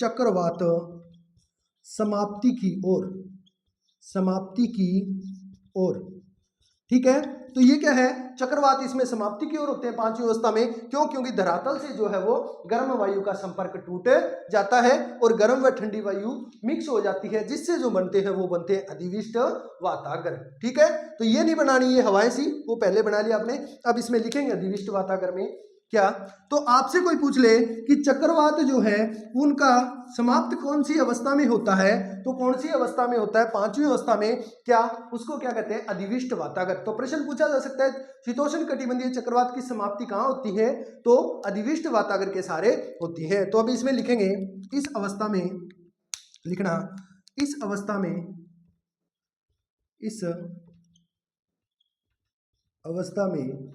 चक्रवात समाप्ति की ओर, समाप्ति की ओर, ठीक है। तो ये क्या है, चक्रवात इसमें समाप्ति की ओर होते हैं पांचवी अवस्था में, क्यों, क्योंकि धरातल से जो है वो गर्म वायु का संपर्क टूट जाता है, और गर्म व ठंडी वायु मिक्स हो जाती है, जिससे जो बनते हैं वो बनते हैं अधिविष्ट वातागर, ठीक है। तो ये नहीं बनानी, ये हवाएं सी वो पहले बना लिया आपने, अब इसमें लिखेंगे अधिविष्ट वातागर में क्या। तो आपसे कोई पूछ ले कि चक्रवात जो है उनका समाप्त कौन सी अवस्था में होता है, तो कौन सी अवस्था में होता है, पांचवी अवस्था में, क्या, उसको क्या कहते हैं, अधिविष्ट वातागर। तो प्रश्न पूछा जा सकता है, शीतोष्ण कटिबंधीय चक्रवात की समाप्ति कहाँ होती है, तो अधिविष्ट वातागर के सहारे होती है। तो अभी इसमें लिखेंगे, इस अवस्था में लिखना, इस अवस्था में, इस अवस्था में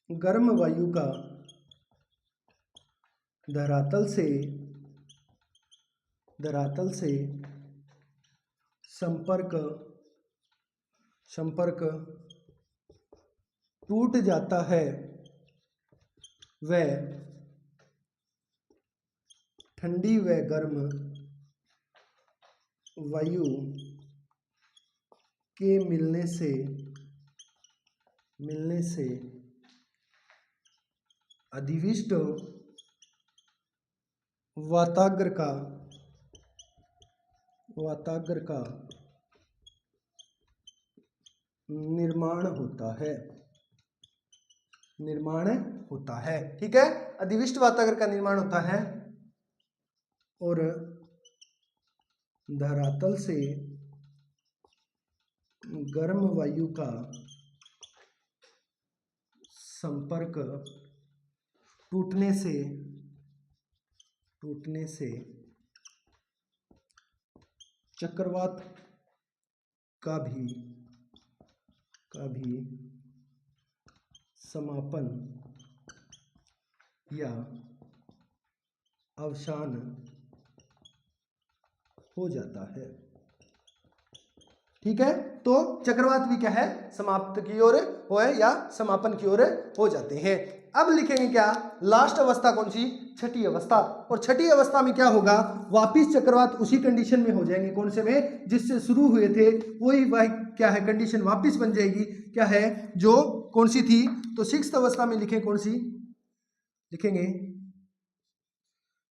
गर्म वायु का धरातल से संपर्क टूट जाता है, व ठंडी व गर्म वायु के मिलने से अधिविष्ट वाताग्र का निर्माण होता है। ठीक है, अधिविष्ट वाताग्र का निर्माण होता है और धरातल से गर्म वायु का संपर्क टूटने से चक्रवात का भी समापन या अवसान हो जाता है। ठीक है, तो चक्रवात भी क्या है, समाप्त की ओर हो या समापन की ओर हो जाते हैं। अब लिखेंगे क्या, लास्ट अवस्था कौन सी, छठी अवस्था। और छठी अवस्था में क्या होगा, वापिस चक्रवात उसी कंडीशन में हो जाएंगे, कौन से में, जिससे शुरू हुए थे वही वह क्या है कंडीशन वापिस बन जाएगी, क्या है, जो कौन सी थी। तो सिक्स्थ अवस्था में लिखें कौन सी, लिखेंगे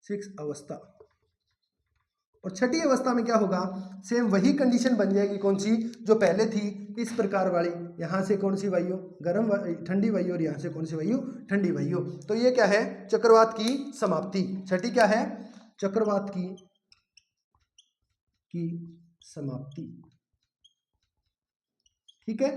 सिक्स्थ अवस्था। और छठी अवस्था में क्या होगा, सेम वही कंडीशन बन जाएगी, कौन सी, जो पहले थी, इस प्रकार वाली। यहां से कौन सी वायु, गर्म ठंडी वायु, और यहां से कौन सी वायु, ठंडी वायु। तो ये क्या है, चक्रवात की समाप्ति। छठी क्या है, चक्रवात की समाप्ति। ठीक है,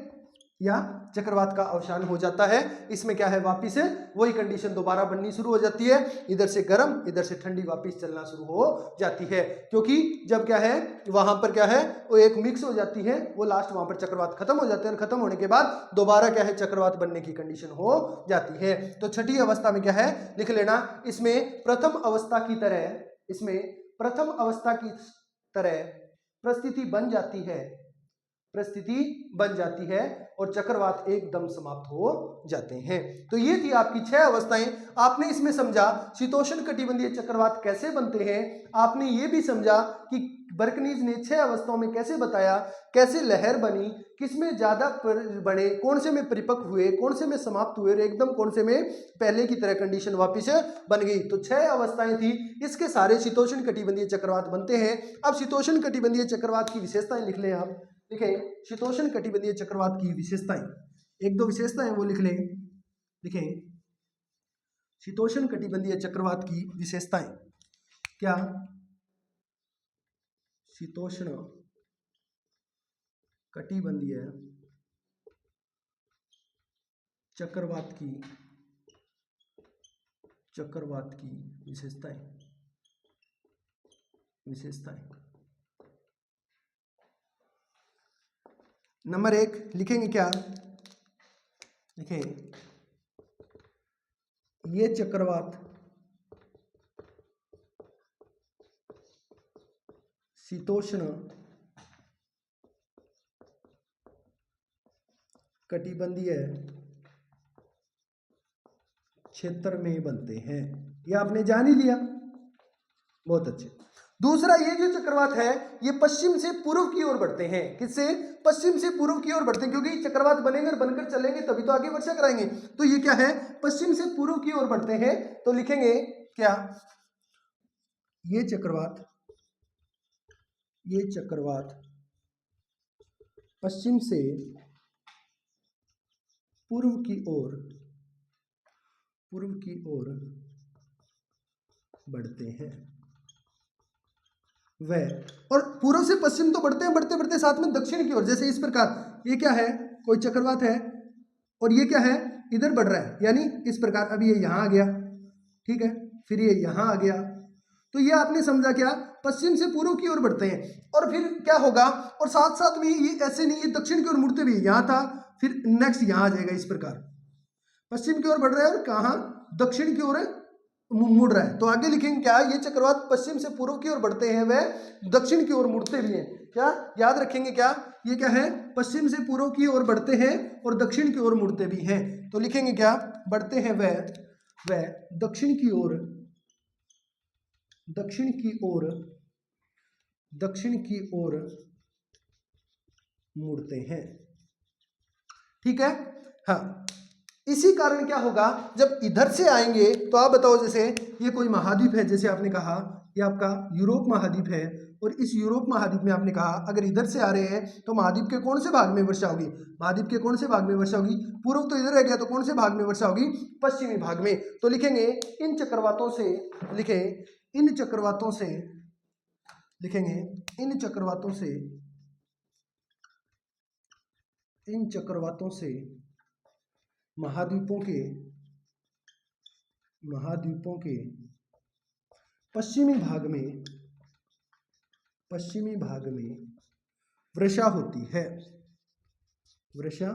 या चक्रवात का अवसान हो जाता है। इसमें क्या है, वापिस वही कंडीशन दोबारा बननी शुरू हो जाती है, इधर से गर्म इधर से ठंडी वापिस चलना शुरू हो जाती है। क्योंकि जब क्या है, वहां पर क्या है, वो एक मिक्स हो जाती है, वो लास्ट वहां पर चक्रवात खत्म हो जाते हैं, और खत्म होने के बाद दोबारा क्या है, चक्रवात बनने की कंडीशन हो जाती है। तो छठी अवस्था में क्या है, लिख लेना, इसमें प्रथम अवस्था की तरह परिस्थिति बन जाती है और चक्रवात एकदम समाप्त हो जाते हैं। तो ये थी आपकी 6 अवस्थाएं। आपने इसमें समझा शीतोष्ण कटिबंधीय चक्रवात कैसे बनते हैं, आपने ये भी समझा कि बर्कनीज ने 6 अवस्थाओं में कैसे बताया, कैसे लहर बनी, किसमें ज्यादा बने, कौन से में परिपक्व हुए, कौन से में समाप्त हुए, और एकदम कौन से में पहले की तरह कंडीशन वापिस बन गई। तो 6 अवस्थाएं थी, इसके सारे शीतोष्ण कटिबंधीय चक्रवात बनते हैं। अब शीतोष्ण कटिबंधीय चक्रवात की विशेषताएं लिख लें आप। देखें, शीतोष्ण कटिबंधीय चक्रवात की विशेषताएं, एक दो विशेषताएं वो लिख लें। देखें, शीतोष्ण कटिबंधीय चक्रवात की विशेषताएं क्या, शीतोष्ण कटिबंधीय चक्रवात की विशेषताएं। नंबर 1 लिखेंगे क्या, लिखें, ये चक्रवात शीतोष्ण कटिबंधीय क्षेत्र में बनते हैं। ये आपने जान ही लिया, बहुत अच्छे। दूसरा, ये जो चक्रवात है ये पश्चिम से पूर्व की ओर बढ़ते हैं। किससे, पश्चिम से पूर्व की ओर बढ़ते हैं, क्योंकि चक्रवात बनेंगे और बनकर चलेंगे तभी तो आगे वर्षा कराएंगे। तो ये क्या है, पश्चिम से पूर्व की ओर बढ़ते हैं। तो लिखेंगे क्या, ये चक्रवात पश्चिम से पूर्व की ओर बढ़ते हैं। और पूर्व से पश्चिम तो बढ़ते हैं, बढ़ते बढ़ते साथ में दक्षिण की ओर, जैसे इस प्रकार। ये क्या है, कोई चक्रवात है और ये क्या है, इधर बढ़ रहा है, यानी इस प्रकार। अभी ये यहां आ गया, ठीक है, फिर ये यहां आ गया। तो ये आपने समझा क्या, पश्चिम से पूर्व की ओर बढ़ते हैं। और फिर क्या होगा, और साथ साथ में ये ऐसे नहीं, ये दक्षिण की ओर मुड़ते भी, यहां था, फिर नेक्स्ट यहां आ जाएगा। इस प्रकार पश्चिम की ओर बढ़ रहा है और कहां, दक्षिण की ओर मुड़ रहा है। तो आगे लिखेंगे क्या, ये चक्रवात पश्चिम से पूर्व की ओर बढ़ते हैं, वह दक्षिण की ओर मुड़ते भी हैं। क्या याद रखेंगे क्या, ये क्या है, पश्चिम से पूर्व की ओर बढ़ते हैं और दक्षिण की ओर मुड़ते भी हैं। तो लिखेंगे क्या, बढ़ते हैं वह दक्षिण की ओर मुड़ते हैं। ठीक है, हाँ। इसी कारण क्या होगा, जब इधर से आएंगे तो आप बताओ, जैसे ये कोई महाद्वीप है, जैसे आपने कहा ये आपका यूरोप महाद्वीप है, और इस यूरोप महाद्वीप में आपने कहा अगर इधर से आ रहे हैं तो महाद्वीप के कौन से भाग में वर्षा होगी, महाद्वीप के कौन से भाग में वर्षा होगी, पूर्व तो इधर रह गया तो कौन से भाग में वर्षा होगी, पश्चिमी भाग में। तो लिखेंगे इन चक्रवातों से, लिखें इन चक्रवातों से, लिखेंगे इन चक्रवातों से, इन चक्रवातों से महाद्वीपों के पश्चिमी भाग में वर्षा होती है, वर्षा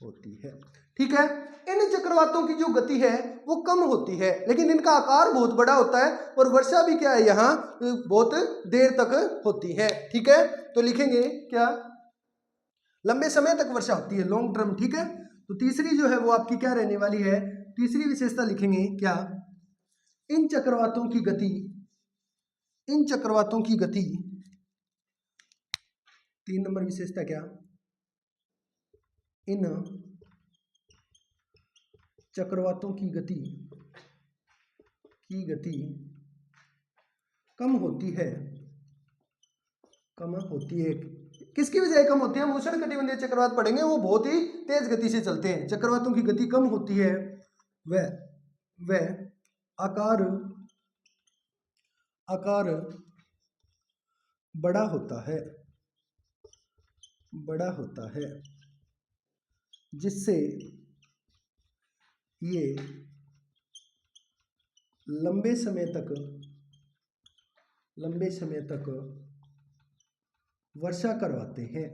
होती है। ठीक है, इन चक्रवातों की जो गति है वो कम होती है, लेकिन इनका आकार बहुत बड़ा होता है और वर्षा भी क्या है यहाँ बहुत देर तक होती है। ठीक है, तो लिखेंगे क्या, लंबे समय तक वर्षा होती है, लॉन्ग टर्म। ठीक है, तो तीसरी जो है वो आपकी क्या रहने वाली है, तीसरी विशेषता लिखेंगे क्या, इन चक्रवातों की गति, इन चक्रवातों की गति, 3 नंबर विशेषता क्या, इन चक्रवातों की गति कम होती है, कम होती है। किसकी वजह कम होती है, हम उष्णकटिबंधीय चक्रवात पढ़ेंगे, वो बहुत ही तेज गति से चलते हैं। चक्रवातों की गति कम होती है, वह आकार बड़ा होता है, जिससे ये लंबे समय तक वर्षा करवाते हैं।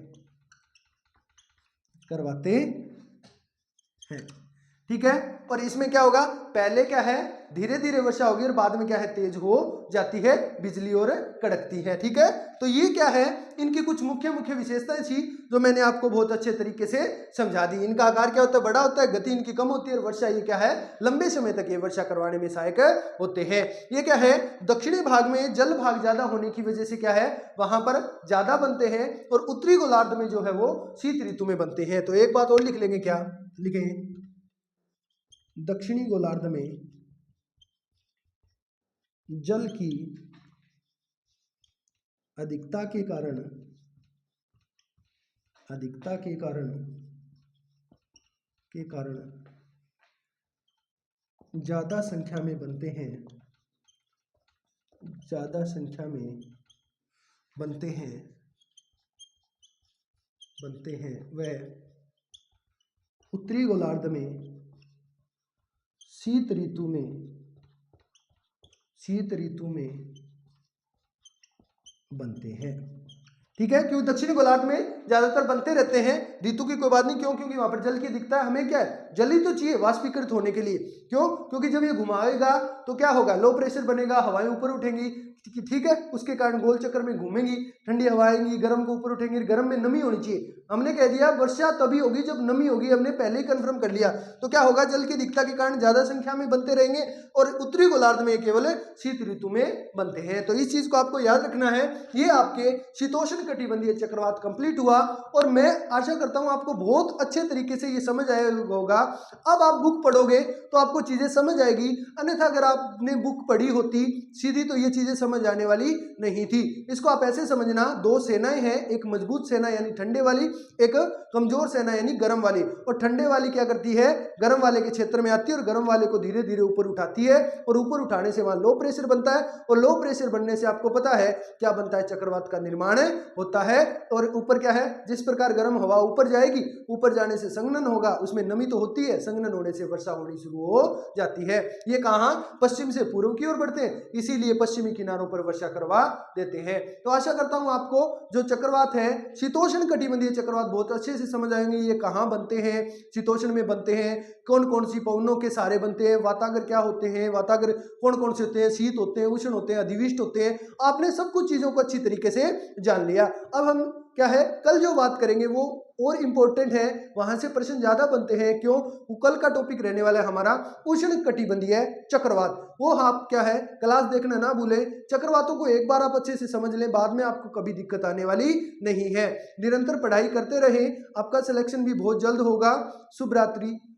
ठीक है, और इसमें क्या होगा, पहले क्या है धीरे धीरे वर्षा होगी और बाद में क्या है तेज हो जाती है, बिजली और कड़कती है। ठीक है, तो ये क्या है, इनकी कुछ मुख्य विशेषताएं थी जो मैंने आपको बहुत अच्छे तरीके से समझा दी। इनका आकार क्या होता है, बड़ा होता है, गति इनकी कम होती है और वर्षा ये क्या है लंबे समय तक ये वर्षा करवाने में सहायक होते हैं। ये क्या है, दक्षिणी भाग में जल भाग ज्यादा होने की वजह से क्या है वहां पर ज्यादा बनते हैं और उत्तरी गोलार्ध में जो है वो शीत ऋतु में बनते हैं। तो एक बात और लिख लेंगे, क्या लिखें, दक्षिणी गोलार्ध में जल की अधिकता के कारण ज्यादा संख्या में बनते हैं, वह उत्तरी गोलार्ध में शीत ऋतु में बनते हैं। ठीक है, क्यों दक्षिणी गोलार्ध में ज्यादातर बनते रहते हैं, ऋतु की कोई बात नहीं, क्यों, क्योंकि वहां पर जल की दिखता है, हमें क्या है जल ही तो चाहिए वाष्पीकृत होने के लिए। क्यों, क्योंकि जब ये घुमाएगा तो क्या होगा, लो प्रेशर बनेगा, हवाएं ऊपर उठेंगी। ठीक है, उसके कारण गोल चक्कर में घूमेंगी, ठंडी हवा आएंगी, गर्म को ऊपर उठेंगी, गर्म में नमी होनी चाहिए। हमने कह दिया वर्षा तभी होगी जब नमी होगी, हमने पहले ही कंफर्म कर लिया। तो क्या होगा, जल की अधिकता के कारण ज्यादा संख्या में बनते रहेंगे और उत्तरी गोलार्ध में केवल शीत ऋतु में बनते हैं। तो इस चीज को आपको याद रखना है। ये आपके शीतोष्ण कटिबंधीय चक्रवात कंप्लीट हुआ और मैं आशा करता हूं आपको बहुत अच्छे तरीके से ये समझ आया होगा। अब आप बुक पढ़ोगे तो आपको चीजें समझ आएगी, अन्यथा अगर आपने बुक पढ़ी होती सीधी तो ये चीजें समझ आने वाली नहीं थी। इसको आप ऐसे समझना, 2 सेनाएं हैं, एक मजबूत सेना यानी ठंडे वाली, एक कमजोर सेना यानी गर्म वाली। और ठंडे वाली क्या करती है, गर्म वाले के क्षेत्र में आती है और गर्म वाले को धीरे धीरे ऊपर उठाती है और ऊपर उठाने से वहां लो प्रेशर बनता है और लो प्रेशर बनने से आपको पता है क्या बनता है, चक्रवात का निर्माण होता है। और ऊपर क्या है, जिस प्रकार गर्म हवा ऊपर जाएगी, ऊपर जाने से संघनन होगा, उसमें नमी तो होती है, संघनन होने से वर्षा होनी शुरू हो जाती है। ये कहां, पश्चिम से पूर्व की ओर बढ़ते हैं, इसीलिए पश्चिमी किनारों पर वर्षा करवा देते हैं। तो आशा करता हूं आपको जो चक्रवात है, शीतोष्ण कटिबंधीय चक्रवात बहुत अच्छे से समझ आएंगे। ये कहां बनते हैं, शीतोष्ण में बनते हैं, कौन कौन सी पवनों के सहारे बनते हैं, वातागर क्या होते हैं, वातागर कौन कौन से होते हैं, शीत होते हैं, उष्ण होते हैं, अधिविष्ट होते हैं। आपने सब कुछ चीजों को अच्छी तरीके से जान लिया। अब हम क्या है, कल जो बात करेंगे वो और इम्पोर्टेंट है, वहां से प्रश्न ज्यादा बनते हैं। क्यों? कल का टॉपिक रहने वाला है हमारा उष्ण कटिबंधीय चक्रवात। वो आप क्या है क्लास देखना ना भूले। चक्रवातों को एक बार आप अच्छे से समझ लें, बाद में आपको कभी दिक्कत आने वाली नहीं है। निरंतर पढ़ाई करते रहें, आपका सिलेक्शन भी बहुत जल्द होगा। शुभ रात्रि।